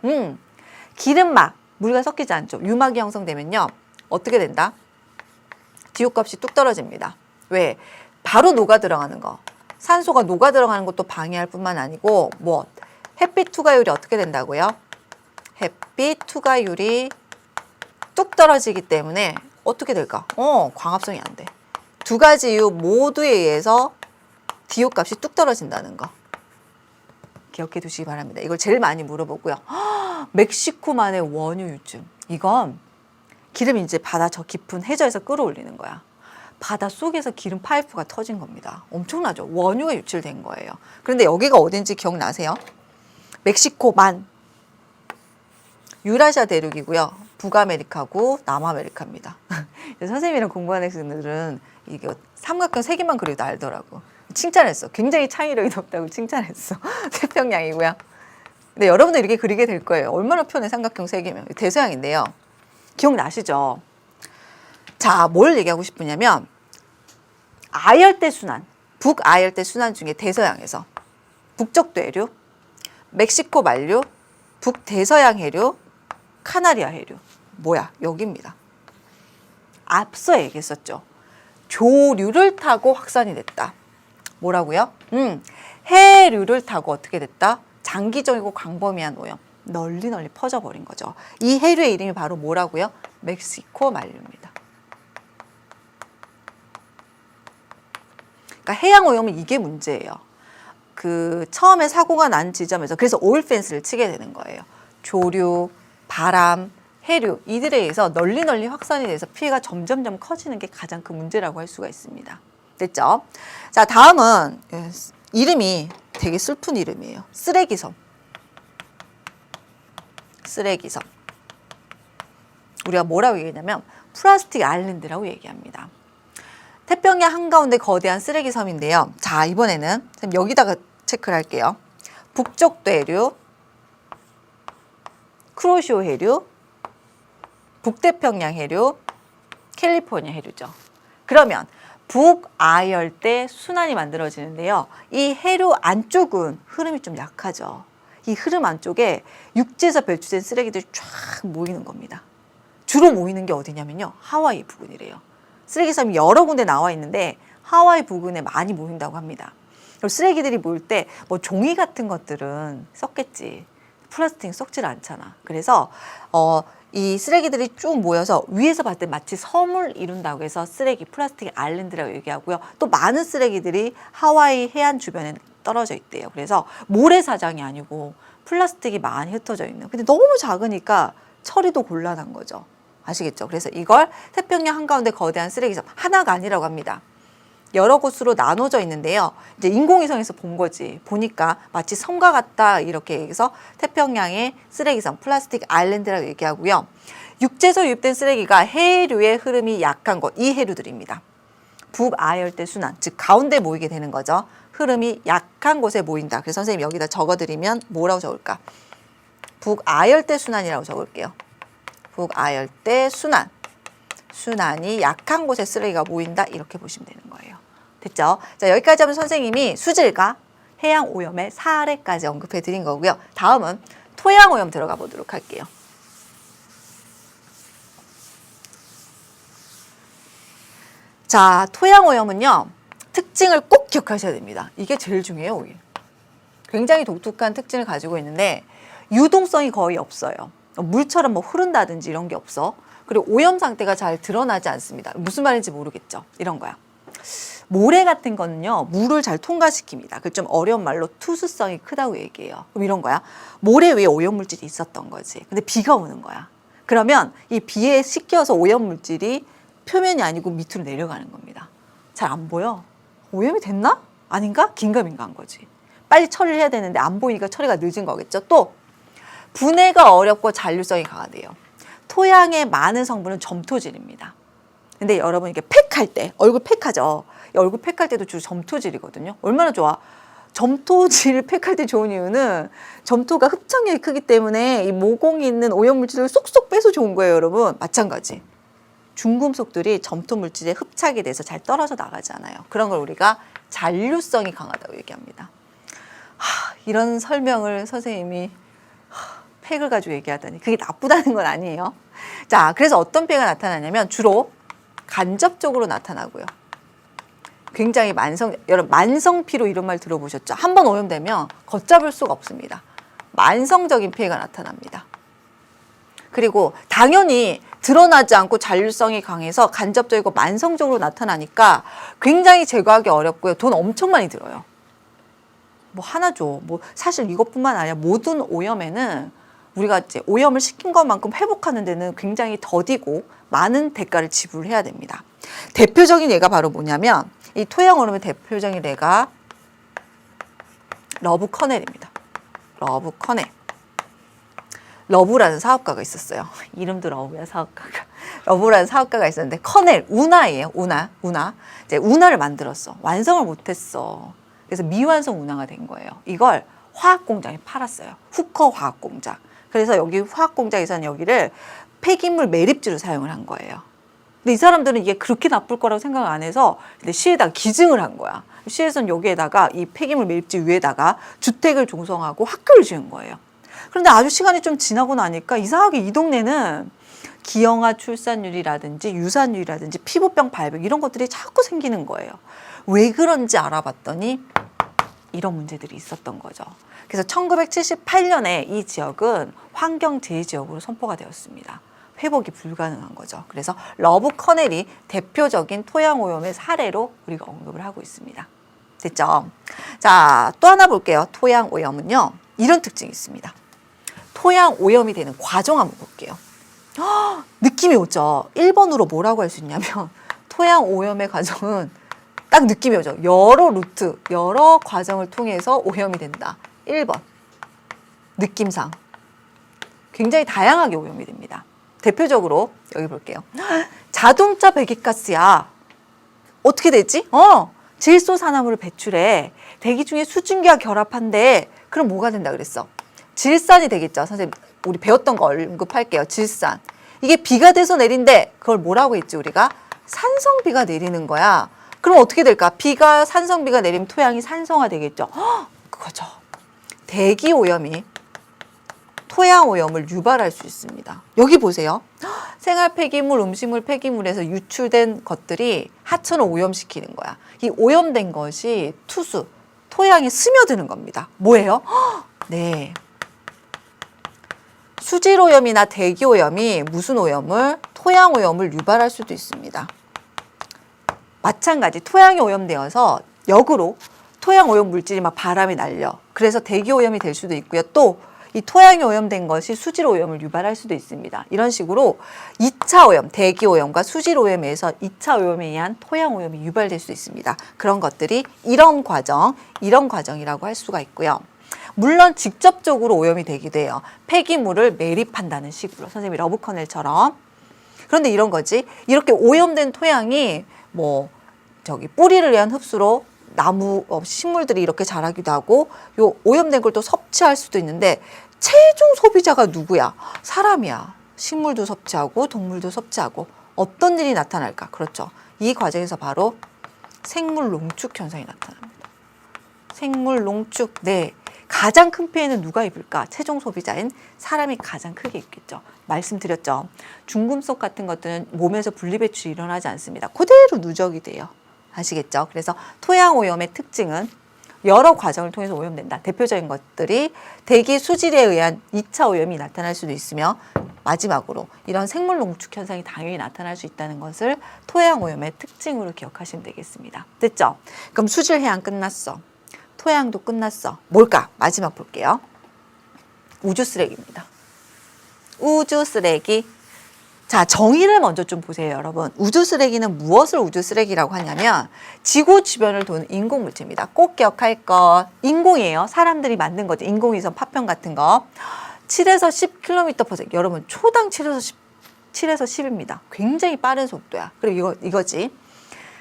기름막, 물과 섞이지 않죠. 유막이 형성되면요. 어떻게 된다? 디귿값이 뚝 떨어집니다. 왜? 바로 녹아 들어가는 거. 산소가 녹아 들어가는 것도 방해할 뿐만 아니고 햇빛 투과율이 어떻게 된다고요? 햇빛 투과율이 뚝 떨어지기 때문에 어떻게 될까? 광합성이 안 돼. 두 가지 이유 모두에 의해서 디귿값이 뚝 떨어진다는 거. 기억해 두시기 바랍니다. 이걸 제일 많이 물어보고요. 멕시코만의 원유 유출. 이건 기름이 이제 바다 저 깊은 해저에서 끌어올리는 거야. 바다 속에서 기름 파이프가 터진 겁니다. 엄청나죠? 원유가 유출된 거예요. 그런데 여기가 어딘지 기억나세요? 멕시코만. 유라시아 대륙이고요. 북아메리카고 남아메리카입니다. 선생님이랑 공부하는 학생들은 이게 삼각형 세 개만 그려도 알더라고. 칭찬했어. 굉장히 창의력이 높다고 칭찬했어. 태평양이고요. 근데 여러분도 이렇게 그리게 될 거예요. 얼마나 편해 삼각형 세 개면. 대서양인데요. 기억나시죠? 자, 뭘 얘기하고 싶으냐면 아열대 순환, 북아열대 순환 중에 대서양에서 북쪽 대륙, 멕시코 만류, 북대서양 해류, 카나리아 해류. 뭐야? 여기입니다. 앞서 얘기했었죠. 조류를 타고 확산이 됐다. 뭐라고요? 해류를 타고 어떻게 됐다? 장기적이고 광범위한 오염. 널리 퍼져버린 거죠. 이 해류의 이름이 바로 뭐라고요? 멕시코 만류입니다. 그러니까 해양 오염은 이게 문제예요. 처음에 사고가 난 지점에서 그래서 오일 펜스를 치게 되는 거예요. 조류, 바람, 해류 이들에 의해서 널리 확산이 돼서 피해가 점점점 커지는 게 가장 큰 문제라고 할 수가 있습니다. 됐죠? 자, 다음은 이름이 되게 슬픈 이름이에요. 쓰레기섬. 쓰레기섬. 우리가 뭐라고 얘기하냐면 플라스틱 아일랜드라고 얘기합니다. 태평양 한가운데 거대한 쓰레기 섬인데요. 자, 이번에는 여기다가 체크를 할게요. 북쪽 대륙, 쿠로시오 해류, 북태평양 해류, 캘리포니아 해류죠. 그러면 북아열대 순환이 만들어지는데요. 이 해류 안쪽은 흐름이 좀 약하죠. 이 흐름 안쪽에 육지에서 배출된 쓰레기들이 쫙 모이는 겁니다. 주로 모이는 게 어디냐면요. 하와이 부근이래요. 쓰레기섬이 여러 군데 나와 있는데 하와이 부근에 많이 모인다고 합니다. 그리고 쓰레기들이 모일 때 종이 같은 것들은 썩겠지. 플라스틱은 썩질 않잖아. 그래서 이 쓰레기들이 쭉 모여서 위에서 봤을 때 마치 섬을 이룬다고 해서 쓰레기, 플라스틱 아일랜드라고 얘기하고요. 또 많은 쓰레기들이 하와이 해안 주변에 떨어져 있대요. 그래서 모래사장이 아니고 플라스틱이 많이 흩어져 있는. 근데 너무 작으니까 처리도 곤란한 거죠. 아시겠죠? 그래서 이걸 태평양 한가운데 거대한 쓰레기섬 하나가 아니라고 합니다. 여러 곳으로 나눠져 있는데요. 이제 인공위성에서 본 거지. 보니까 마치 섬과 같다 이렇게 해서 태평양의 쓰레기섬, 플라스틱 아일랜드라고 얘기하고요. 육지에서 유입된 쓰레기가 해류의 흐름이 약한 곳, 이 해류들입니다. 북아열대 순환, 즉 가운데 모이게 되는 거죠. 흐름이 약한 곳에 모인다. 그래서 선생님 여기다 적어드리면 뭐라고 적을까? 북아열대 순환이라고 적을게요. 북아열대 순환. 순환이 약한 곳에 쓰레기가 모인다. 이렇게 보시면 되는 거예요. 됐죠? 자, 여기까지 하면 선생님이 수질과 해양 오염의 사례까지 언급해 드린 거고요. 다음은 토양 오염 들어가 보도록 할게요. 자, 토양오염은요, 특징을 꼭 기억하셔야 됩니다. 이게 제일 중요해요, 오일. 굉장히 독특한 특징을 가지고 있는데 유동성이 거의 없어요. 물처럼 뭐 흐른다든지 이런 게 없어. 그리고 오염 상태가 잘 드러나지 않습니다. 무슨 말인지 모르겠죠. 이런 거야. 모래 같은 거는요, 물을 잘 통과시킵니다. 그 좀 어려운 말로 투수성이 크다고 얘기해요. 그럼 이런 거야. 모래 위에 오염물질이 있었던 거지. 근데 비가 오는 거야. 그러면 이 비에 씻겨서 오염물질이 표면이 아니고 밑으로 내려가는 겁니다. 잘 안 보여. 오염이 됐나? 아닌가? 긴가민가한 거지. 빨리 처리를 해야 되는데 안 보이니까 처리가 늦은 거겠죠. 또 분해가 어렵고 잔류성이 강하대요. 토양의 많은 성분은 점토질입니다. 근데 여러분 이게 팩할 때, 얼굴 팩하죠. 얼굴 팩할 때도 주로 점토질이거든요. 얼마나 좋아. 점토질 팩할 때 좋은 이유는 점토가 흡착력이 크기 때문에 이 모공이 있는 오염물질을 쏙쏙 빼서 좋은 거예요, 여러분. 마찬가지. 중금속들이 점토 물질에 흡착이 돼서 잘 떨어져 나가잖아요. 그런 걸 우리가 잔류성이 강하다고 얘기합니다. 이런 설명을 선생님이 팩을 가지고 얘기하다니 그게 나쁘다는 건 아니에요. 자, 그래서 어떤 팩가 나타나냐면 주로 간접적으로 나타나고요. 굉장히 여러분 만성피로 이런 말 들어보셨죠? 한번 오염되면 걷잡을 수가 없습니다. 만성적인 피해가 나타납니다. 그리고 당연히 드러나지 않고 잔류성이 강해서 간접적이고 만성적으로 나타나니까 굉장히 제거하기 어렵고요. 돈 엄청 많이 들어요. 뭐 하나죠. 뭐 사실 이것뿐만 아니라 모든 오염에는 우리가 이제 오염을 시킨 것만큼 회복하는 데는 굉장히 더디고 많은 대가를 지불해야 됩니다. 대표적인 예가 바로 뭐냐면 이 토양 오염의 대표적인 예가 러브 커넬입니다. 러브 커넬. 러브라는 사업가가 있었어요. 이름도 러브야, 사업가가. 러브라는 사업가가 있었는데 커넬, 운하예요. 운하. 이제 운하를 만들었어. 완성을 못했어. 그래서 미완성 운하가 된 거예요. 이걸 화학공장에 팔았어요. 후커 화학공장. 그래서 여기 화학공장에서는 여기를 폐기물 매립지로 사용을 한 거예요. 근데 이 사람들은 이게 그렇게 나쁠 거라고 생각을 안 해서 시에다가 기증을 한 거야. 시에서는 여기에다가 이 폐기물 매립지 위에다가 주택을 조성하고 학교를 지은 거예요. 그런데 아주 시간이 좀 지나고 나니까 이상하게 이 동네는 기형아 출산율이라든지 유산율이라든지 피부병 발병 이런 것들이 자꾸 생기는 거예요. 왜 그런지 알아봤더니 이런 문제들이 있었던 거죠. 그래서 1978년에 이 지역은 환경재해지역으로 선포가 되었습니다. 회복이 불가능한 거죠. 그래서 러브 커넬이 대표적인 토양오염의 사례로 우리가 언급을 하고 있습니다. 됐죠? 자, 또 하나 볼게요. 토양오염은요, 이런 특징이 있습니다. 토양오염이 되는 과정 한번 볼게요. 느낌이 오죠? 1번으로 뭐라고 할 수 있냐면 토양오염의 과정은 딱 느낌이 오죠. 여러 루트, 여러 과정을 통해서 오염이 된다. 1번. 느낌상. 굉장히 다양하게 오염이 됩니다. 대표적으로 여기 볼게요. 자동차 배기가스야. 어떻게 되지? 질소산화물을 배출해. 대기 중에 수증기와 결합한데 그럼 뭐가 된다 그랬어? 질산이 되겠죠. 선생님, 우리 배웠던 거 언급할게요. 질산. 이게 비가 돼서 내린데 그걸 뭐라고 했지 우리가? 산성비가 내리는 거야. 그럼 어떻게 될까? 비가 산성비가 내리면 토양이 산성화 되겠죠. 그거죠. 대기 오염이 토양 오염을 유발할 수 있습니다. 여기 보세요. 생활 폐기물, 음식물 폐기물에서 유출된 것들이 하천을 오염시키는 거야. 이 오염된 것이 투수, 토양에 스며드는 겁니다. 뭐예요? 네. 수질 오염이나 대기 오염이 무슨 오염을? 토양 오염을 유발할 수도 있습니다. 마찬가지 토양이 오염되어서 역으로 토양 오염 물질이 막 바람에 날려. 그래서 대기 오염이 될 수도 있고요. 또 이 토양이 오염된 것이 수질 오염을 유발할 수도 있습니다. 이런 식으로 2차 오염, 대기 오염과 수질 오염에서 2차 오염에 의한 토양 오염이 유발될 수 있습니다. 그런 것들이 이런 과정이라고 할 수가 있고요. 물론 직접적으로 오염이 되기도 해요. 폐기물을 매립한다는 식으로. 선생님이 러브커넬처럼. 그런데 이런 거지. 이렇게 오염된 토양이 뿌리를 위한 흡수로 나무, 식물들이 이렇게 자라기도 하고 요 오염된 걸 또 섭취할 수도 있는데 최종 소비자가 누구야? 사람이야. 식물도 섭취하고 동물도 섭취하고 어떤 일이 나타날까? 그렇죠. 이 과정에서 바로 생물 농축 현상이 나타납니다. 생물 농축, 네. 가장 큰 피해는 누가 입을까? 최종 소비자인 사람이 가장 크게 입겠죠. 말씀드렸죠. 중금속 같은 것들은 몸에서 분리배출이 일어나지 않습니다. 그대로 누적이 돼요. 아시겠죠? 그래서 토양 오염의 특징은 여러 과정을 통해서 오염된다. 대표적인 것들이 대기 수질에 의한 2차 오염이 나타날 수도 있으며 마지막으로 이런 생물 농축 현상이 당연히 나타날 수 있다는 것을 토양 오염의 특징으로 기억하시면 되겠습니다. 됐죠? 그럼 수질 해양 끝났어. 토양도 끝났어. 뭘까? 마지막 볼게요. 우주 쓰레기입니다. 우주 쓰레기. 자, 정의를 먼저 좀 보세요, 여러분. 우주 쓰레기는 무엇을 우주 쓰레기라고 하냐면 지구 주변을 도는 인공물질입니다. 꼭 기억할 것. 인공이에요. 사람들이 만든 거죠. 인공위성 파편 같은 거. 7에서 10km/s. 여러분, 초당 7에서 10입니다. 굉장히 빠른 속도야. 그리고 이거지.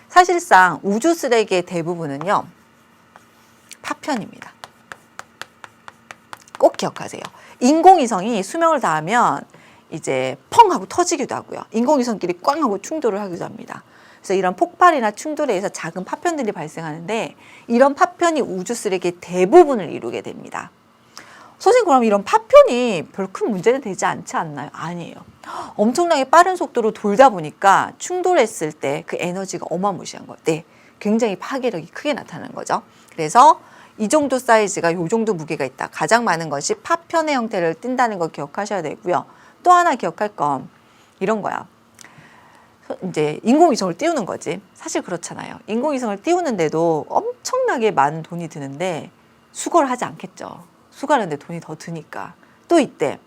사실상 우주 쓰레기의 대부분은요. 파편입니다. 꼭 기억하세요. 인공위성이 수명을 다하면 이제 펑 하고 터지기도 하고요. 인공위성끼리 꽝 하고 충돌을 하기도 합니다. 그래서 이런 폭발이나 충돌에 의해서 작은 파편들이 발생하는데 이런 파편이 우주 쓰레기의 대부분을 이루게 됩니다. 선생님, 그럼 이런 파편이 별 큰 문제는 되지 않지 않나요? 아니에요. 엄청나게 빠른 속도로 돌다 보니까 충돌했을 때 그 에너지가 어마무시한 거예요. 네, 굉장히 파괴력이 크게 나타나는 거죠. 그래서 이 정도 사이즈가 이 정도 무게가 있다. 가장 많은 것이 파편의 형태를 띈다는 거 기억하셔야 되고요. 또 하나 기억할 건 이런 거야. 이제 인공위성을 띄우는 거지. 사실 그렇잖아요. 인공위성을 띄우는데도 엄청나게 많은 돈이 드는데 수거를 하지 않겠죠. 수거하는데 돈이 더 드니까. 또 이때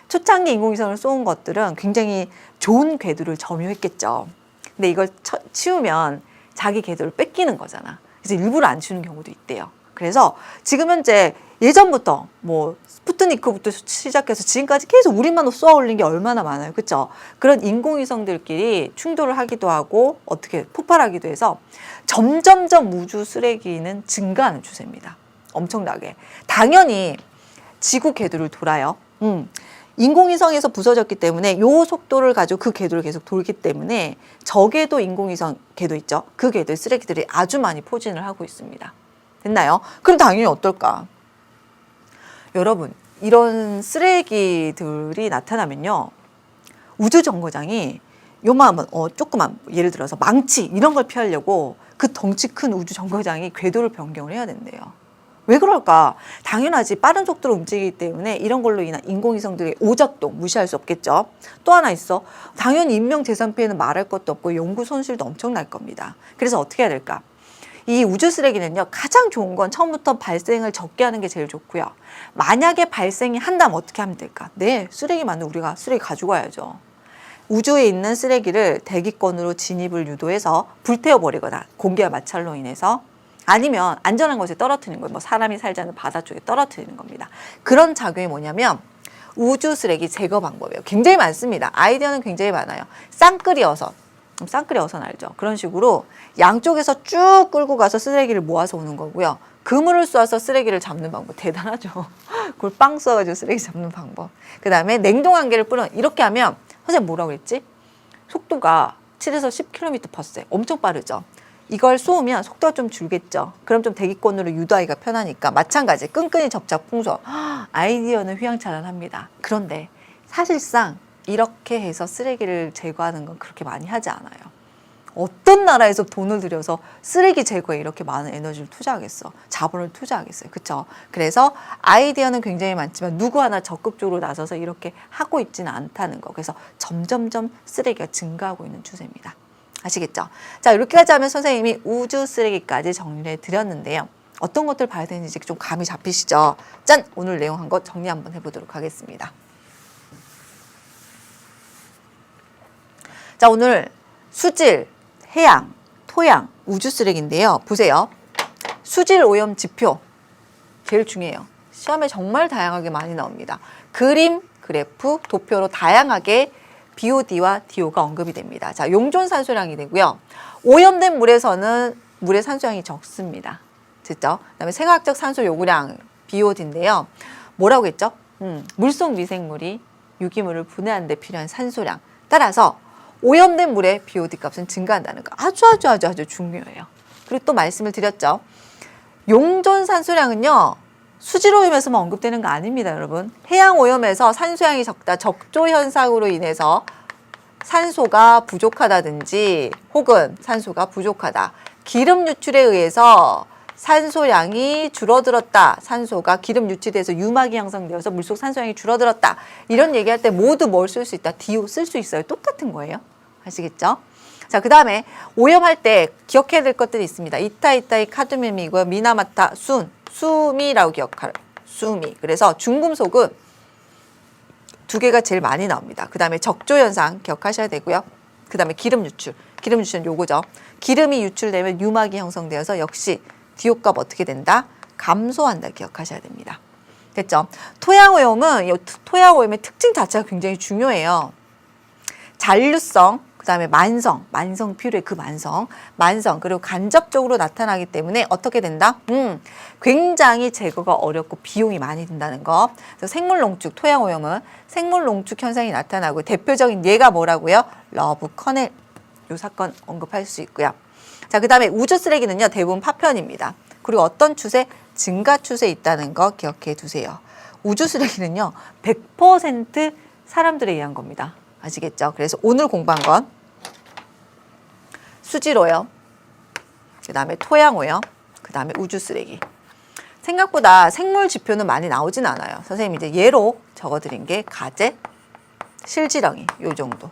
초창기 인공위성을 쏘은 것들은 굉장히 좋은 궤도를 점유했겠죠. 근데 이걸 치우면 자기 궤도를 뺏기는 거잖아. 그래서 일부러 안 치우는 경우도 있대요. 그래서 지금 현재 예전부터 뭐 스푸트니크부터 시작해서 지금까지 계속 우리만 쏘아 올린 게 얼마나 많아요. 그렇죠? 그런 인공위성들끼리 충돌을 하기도 하고 어떻게 폭발하기도 해서 점점점 우주 쓰레기는 증가하는 추세입니다. 엄청나게. 당연히 지구 궤도를 돌아요. 인공위성에서 부서졌기 때문에 요 속도를 가지고 그 궤도를 계속 돌기 때문에 저 궤도 인공위성 궤도 있죠. 그 궤도의 쓰레기들이 아주 많이 포진을 하고 있습니다. 됐나요? 그럼 당연히 어떨까? 여러분, 이런 쓰레기들이 나타나면요. 우주정거장이 요만한 조그만 예를 들어서 망치 이런 걸 피하려고 그 덩치 큰 우주정거장이 궤도를 변경을 해야 된대요. 왜 그럴까? 당연하지. 빠른 속도로 움직이기 때문에 이런 걸로 인한 인공위성들의 오작동 무시할 수 없겠죠. 또 하나 있어. 당연히 인명재산 피해는 말할 것도 없고 연구 손실도 엄청날 겁니다. 그래서 어떻게 해야 될까? 이 우주 쓰레기는요, 가장 좋은 건 처음부터 발생을 적게 하는 게 제일 좋고요. 만약에 발생이 한다면 어떻게 하면 될까? 네, 쓰레기 많은 우리가 쓰레기 가지고 와야죠. 우주에 있는 쓰레기를 대기권으로 진입을 유도해서 불태워버리거나 공기와 마찰로 인해서 아니면 안전한 곳에 떨어뜨리는 거예요. 뭐 사람이 살지 않는 바다 쪽에 떨어뜨리는 겁니다. 그런 작용이 뭐냐면 우주 쓰레기 제거 방법이에요. 굉장히 많습니다. 아이디어는 굉장히 많아요. 쌍끌이 어선. 쌍끌이 어선 알죠? 그런 식으로 양쪽에서 쭉 끌고 가서 쓰레기를 모아서 오는 거고요. 그물을 쏘아서 쓰레기를 잡는 방법 대단하죠. 그걸 빵 쏘아가지고 쓰레기 잡는 방법. 그 다음에 냉동 안개를 뿌려. 이렇게 하면 선생님 뭐라고 그랬지? 속도가 7에서 10km/s. 엄청 빠르죠. 이걸 쏘으면 속도가 좀 줄겠죠. 그럼 좀 대기권으로 유도하기가 편하니까 마찬가지 끈끈이 접착 풍선. 아이디어는 휘황찬란합니다. 그런데 사실상 이렇게 해서 쓰레기를 제거하는 건 그렇게 많이 하지 않아요. 어떤 나라에서 돈을 들여서 쓰레기 제거에 이렇게 많은 에너지를 투자하겠어. 자본을 투자하겠어요. 그렇죠? 그래서 아이디어는 굉장히 많지만 누구 하나 적극적으로 나서서 이렇게 하고 있지는 않다는 거. 그래서 점점점 쓰레기가 증가하고 있는 추세입니다. 아시겠죠? 자, 이렇게까지 하면 선생님이 우주 쓰레기까지 정리를 해드렸는데요. 어떤 것들 봐야 되는지 좀 감이 잡히시죠? 짠! 오늘 내용 한 거 정리 한번 해보도록 하겠습니다. 자, 오늘 수질, 해양, 토양, 우주 쓰레기인데요. 보세요. 수질 오염 지표 제일 중요해요. 시험에 정말 다양하게 많이 나옵니다. 그림, 그래프, 도표로 다양하게 BOD와 DO가 언급이 됩니다. 자, 용존 산소량이 되고요. 오염된 물에서는 물의 산소량이 적습니다. 됐죠? 그다음에 생화학적 산소 요구량 BOD인데요. 뭐라고 했죠? 물속 미생물이 유기물을 분해하는 데 필요한 산소량. 따라서 오염된 물의 BOD 값은 증가한다는 거 아주 중요해요. 그리고 또 말씀을 드렸죠. 용존 산소량은요. 수질오염에서만 언급되는 거 아닙니다, 여러분. 해양오염에서 산소량이 적다, 적조 현상으로 인해서 산소가 부족하다든지 혹은 산소가 부족하다, 기름 유출에 의해서 산소량이 줄어들었다, 산소가 기름 유출돼서 유막이 형성되어서 물속 산소량이 줄어들었다, 이런 얘기할 때 모두 뭘 쓸 수 있다? DO 쓸 수 있어요. 똑같은 거예요. 아시겠죠? 자, 그 다음에 오염할 때 기억해야 될 것들이 있습니다. 이타이타이 카드뮴이고요. 미나마타 수미라고 기억할 수미. 그래서 중금속은 두 개가 제일 많이 나옵니다. 그 다음에 적조 현상 기억하셔야 되고요. 그 다음에 기름 유출. 기름 유출은 요거죠. 기름이 유출되면 유막이 형성되어서 역시 DO 값 어떻게 된다? 감소한다 기억하셔야 됩니다. 됐죠? 토양오염은 토양오염의 특징 자체가 굉장히 중요해요. 잔류성, 그 다음에 만성 피로의 그 만성, 그리고 간접적으로 나타나기 때문에 어떻게 된다? 굉장히 제거가 어렵고 비용이 많이 든다는 거. 그래서 생물농축, 토양오염은 생물농축 현상이 나타나고 대표적인 예가 뭐라고요? 러브 커넬, 요 사건 언급할 수 있고요. 자, 그 다음에 우주 쓰레기는요, 대부분 파편입니다. 그리고 어떤 추세? 증가 추세에 있다는 거 기억해 두세요. 우주 쓰레기는요, 100% 사람들에 의한 겁니다. 아시겠죠? 그래서 오늘 공부한 건 수질오염, 그 다음에 토양오염, 그 다음에 우주 쓰레기. 생각보다 생물 지표는 많이 나오진 않아요. 선생님이 이제 예로 적어드린 게 가재, 실지렁이, 요 정도.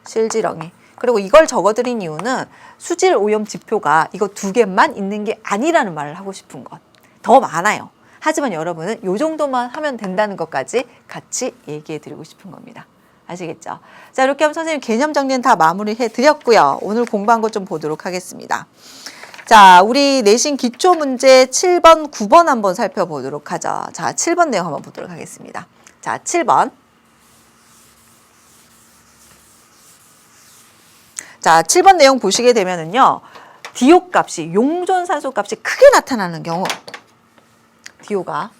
실지렁이. 그리고 이걸 적어드린 이유는 수질오염 지표가 이거 두 개만 있는 게 아니라는 말을 하고 싶은 것. 더 많아요. 하지만 여러분은 요 정도만 하면 된다는 것까지 같이 얘기해 드리고 싶은 겁니다. 아시겠죠? 자, 이렇게 하면 선생님 개념 정리는 다 마무리해 드렸고요. 오늘 공부한 것 좀 보도록 하겠습니다. 자, 우리 내신 기초 문제 7번, 9번 한번 살펴보도록 하죠. 자, 7번 내용 한번 보도록 하겠습니다. 자, 7번. 자, 7번 내용 보시게 되면은요, DO 값이, 용존산소 값이 크게 나타나는 경우, DO가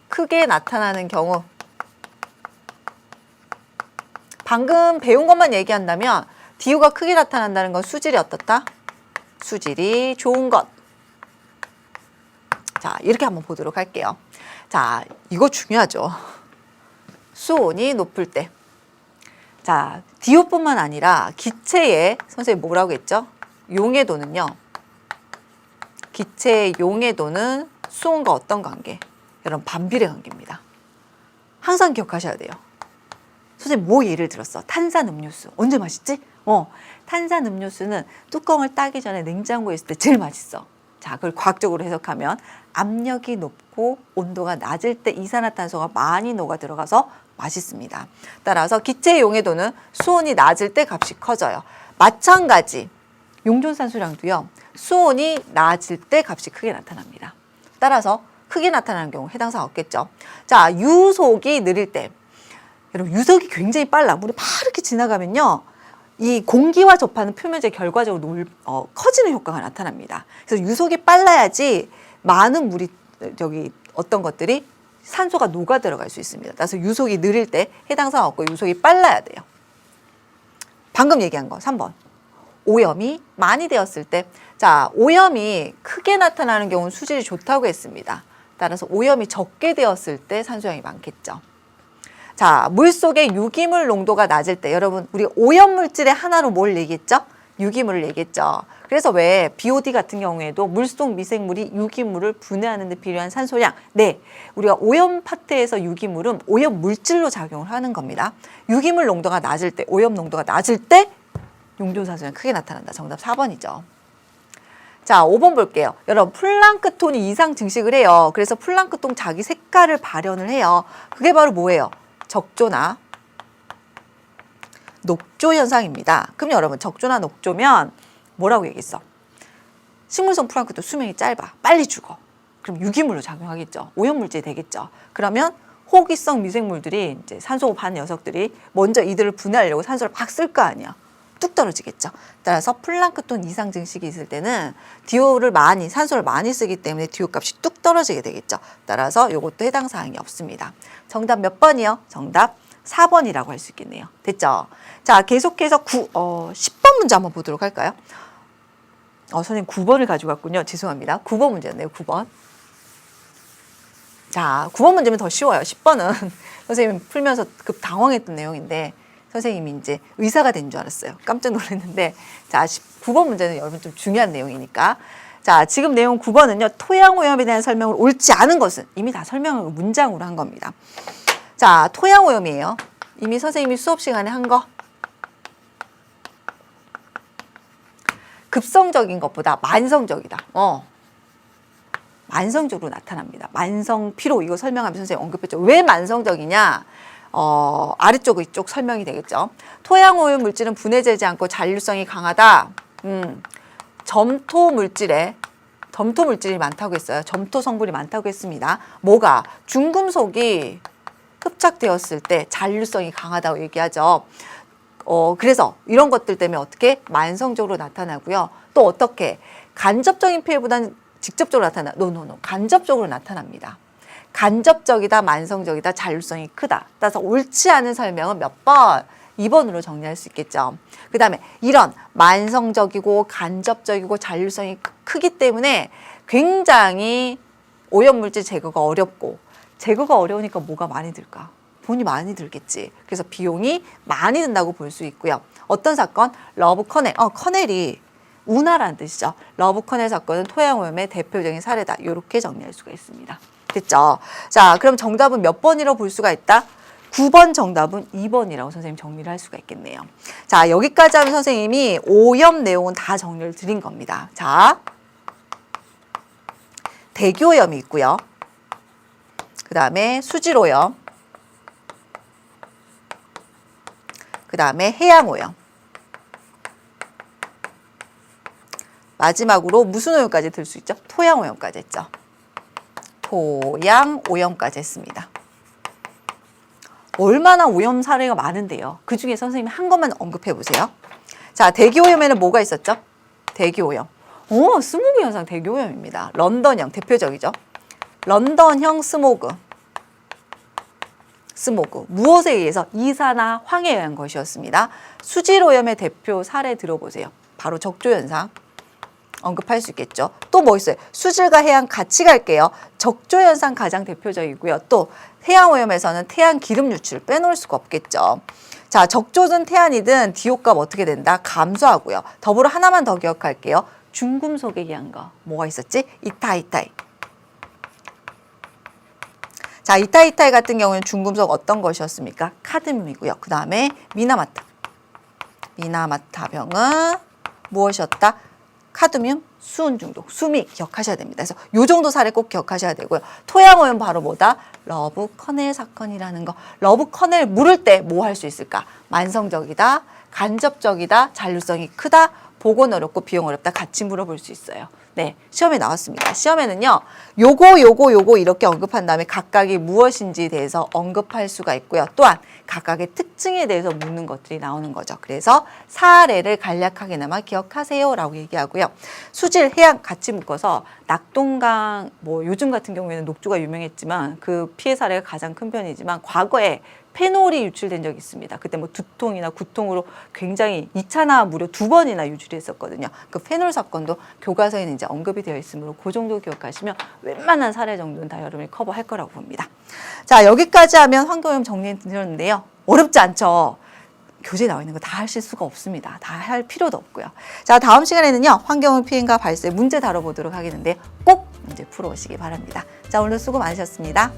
크게 나타나는 경우, 방금 배운 것만 얘기한다면 DO가 크게 나타난다는 건 수질이 어떻다? 수질이 좋은 것. 자, 이렇게 한번 보도록 할게요. 자, 이거 중요하죠. 수온이 높을 때. 자, DO뿐만 아니라 기체의, 선생님 뭐라고 했죠? 용해도는요. 기체의 용해도는 수온과 어떤 관계? 여러분, 반비례 관계입니다. 항상 기억하셔야 돼요. 선생님 뭐 예를 들었어? 탄산음료수. 언제 맛있지? 탄산음료수는 뚜껑을 따기 전에 냉장고에 있을 때 제일 맛있어. 자, 그걸 과학적으로 해석하면 압력이 높고 온도가 낮을 때 이산화탄소가 많이 녹아 들어가서 맛있습니다. 따라서 기체의 용해도는 수온이 낮을 때 값이 커져요. 마찬가지 용존산소량도요. 수온이 낮을 때 값이 크게 나타납니다. 따라서 크게 나타나는 경우 해당 사항 없겠죠. 자, 유속이 느릴 때. 여러분, 유속이 굉장히 빨라. 물이 파랗게 지나가면요, 이 공기와 접하는 표면적이 결과적으로 커지는 효과가 나타납니다. 그래서 유속이 빨라야지 많은 물이 어떤 것들이 산소가 녹아 들어갈 수 있습니다. 그래서 유속이 느릴 때 해당 사항 없고 유속이 빨라야 돼요. 방금 얘기한 거 3번. 오염이 많이 되었을 때. 자, 오염이 크게 나타나는 경우는 수질이 좋다고 했습니다. 따라서 오염이 적게 되었을 때 산소량이 많겠죠. 자, 물속의 유기물 농도가 낮을 때, 여러분, 우리 오염물질의 하나로 뭘 얘기했죠? 유기물을 얘기했죠. 그래서 왜 BOD 같은 경우에도 물속 미생물이 유기물을 분해하는 데 필요한 산소량. 네, 우리가 오염 파트에서 유기물은 오염 물질로 작용을 하는 겁니다. 유기물 농도가 낮을 때, 오염 농도가 낮을 때 용존산소량 크게 나타난다. 정답 4번이죠. 자, 5번 볼게요. 여러분, 플랑크톤이 이상 증식을 해요. 그래서 플랑크톤 자기 색깔을 발현을 해요. 그게 바로 뭐예요? 적조나 녹조 현상입니다. 그럼 여러분, 적조나 녹조면 뭐라고 얘기했어? 식물성 플랑크톤 수명이 짧아. 빨리 죽어. 그럼 유기물로 작용하겠죠. 오염물질이 되겠죠. 그러면 호기성 미생물들이 이제 산소 반 녀석들이 먼저 이들을 분해하려고 산소를 막 쓸 거 아니야. 뚝 떨어지겠죠. 따라서 플랑크톤 이상 증식이 있을 때는 산소를 많이 쓰기 때문에 DO 값이 뚝 떨어지게 되겠죠. 따라서 이것도 해당 사항이 없습니다. 정답 몇 번이요? 정답 4번이라고 할 수 있겠네요. 됐죠? 자, 계속해서 10번 문제 한번 보도록 할까요? 선생님 9번을 가져갔군요. 죄송합니다. 9번 문제였네요. 9번. 자, 9번 문제면 더 쉬워요. 10번은 선생님 풀면서 급 당황했던 내용인데 선생님이 이제 의사가 된 줄 알았어요. 깜짝 놀랐는데 자, 9번 문제는 여러분 좀 중요한 내용이니까 자, 지금 내용 9번은요. 토양오염에 대한 설명을 옳지 않은 것은 이미 다 설명을 문장으로 한 겁니다. 자, 토양오염이에요. 이미 선생님이 수업 시간에 한 거. 급성적인 것보다 만성적이다. 만성적으로 나타납니다. 만성 피로 이거 설명하면서 선생님 언급했죠. 왜 만성적이냐? 아래쪽 이쪽 설명이 되겠죠. 토양오염 물질은 분해되지 않고 잔류성이 강하다. 점토 물질이 많다고 했어요. 점토 성분이 많다고 했습니다. 뭐가? 중금속이 흡착되었을 때 잔류성이 강하다고 얘기하죠. 그래서 이런 것들 때문에 어떻게 만성적으로 나타나고요. 또 어떻게 간접적인 피해보다는 직접적으로 간접적으로 나타납니다. 간접적이다, 만성적이다, 잔류성이 크다. 따라서 옳지 않은 설명은 몇 번? 2번으로 정리할 수 있겠죠. 그 다음에 이런 만성적이고 간접적이고 잔류성이 크기 때문에 굉장히 오염물질 제거가 어렵고 제거가 어려우니까 뭐가 많이 들까? 돈이 많이 들겠지. 그래서 비용이 많이 든다고 볼 수 있고요. 어떤 사건? 러브 커넬. 커넬이 운하라는 뜻이죠. 러브 커넬 사건은 토양오염의 대표적인 사례다. 이렇게 정리할 수가 있습니다. 됐죠? 자, 그럼 정답은 몇 번이라고 볼 수가 있다? 9번 정답은 2번이라고 선생님 정리를 할 수가 있겠네요. 자, 여기까지 하면 선생님이 오염 내용은 다 정리를 드린 겁니다. 자, 대기오염이 있고요. 그 다음에 수질오염. 그 다음에 해양오염. 마지막으로 무슨 오염까지 들 수 있죠? 토양오염까지 했죠. 토양오염까지 했습니다. 얼마나 오염 사례가 많은데요. 그중에 선생님이 한 것만 언급해 보세요. 자, 대기오염에는 뭐가 있었죠? 대기오염. 스모그 현상 대기오염입니다. 런던형 대표적이죠. 런던형 스모그. 무엇에 의해서? 이산화 황해에 의한 것이었습니다. 수질오염의 대표 사례 들어보세요. 바로 적조현상 언급할 수 있겠죠. 또 뭐 있어요? 수질과 해양 같이 갈게요. 적조현상 가장 대표적이고요. 또 해양오염에서는 태양 기름 유출 빼놓을 수가 없겠죠. 자, 적조든 태안이든 디옥값 어떻게 된다? 감소하고요. 더불어 하나만 더 기억할게요. 중금속에 의한 거. 뭐가 있었지? 이타이타이. 자, 이타이타이 같은 경우는 중금속 어떤 것이었습니까? 카드뮴이고요. 그 다음에 미나마타. 미나마타병은 무엇이었다? 카드뮴 수은 중독, 수미 기억하셔야 됩니다. 그래서 요 정도 사례 꼭 기억하셔야 되고요. 토양오염 바로 뭐다? 러브 커넬 사건이라는 거. 러브 커넬 물을 때 뭐 할 수 있을까? 만성적이다, 간접적이다, 잔류성이 크다, 보건 어렵고 비용 어렵다 같이 물어볼 수 있어요. 네, 시험에 나왔습니다. 시험에는요, 요거 이렇게 언급한 다음에 각각이 무엇인지에 대해서 언급할 수가 있고요. 또한 각각의 특징에 대해서 묻는 것들이 나오는 거죠. 그래서 사례를 간략하게나마 기억하세요라고 얘기하고요. 수질, 해양 같이 묶어서 낙동강, 뭐 요즘 같은 경우에는 녹조가 유명했지만 그 피해 사례가 가장 큰 편이지만 과거에 페놀이 유출된 적이 있습니다. 그때 뭐 두통이나 구통으로 굉장히 2차나 무려 2번이나 유출이 했었거든요. 그 페놀 사건도 교과서에는 이제 언급이 되어 있으므로 그 정도 기억하시면 웬만한 사례 정도는 다 여러분이 커버할 거라고 봅니다. 자, 여기까지 하면 환경오염 정리해 드렸는데요. 어렵지 않죠? 교재에 나와 있는 거 다 하실 수가 없습니다. 다 할 필요도 없고요. 자, 다음 시간에는요. 환경오염 피해가 발생 문제 다뤄보도록 하겠는데 꼭 문제 풀어오시기 바랍니다. 자, 오늘 수고 많으셨습니다.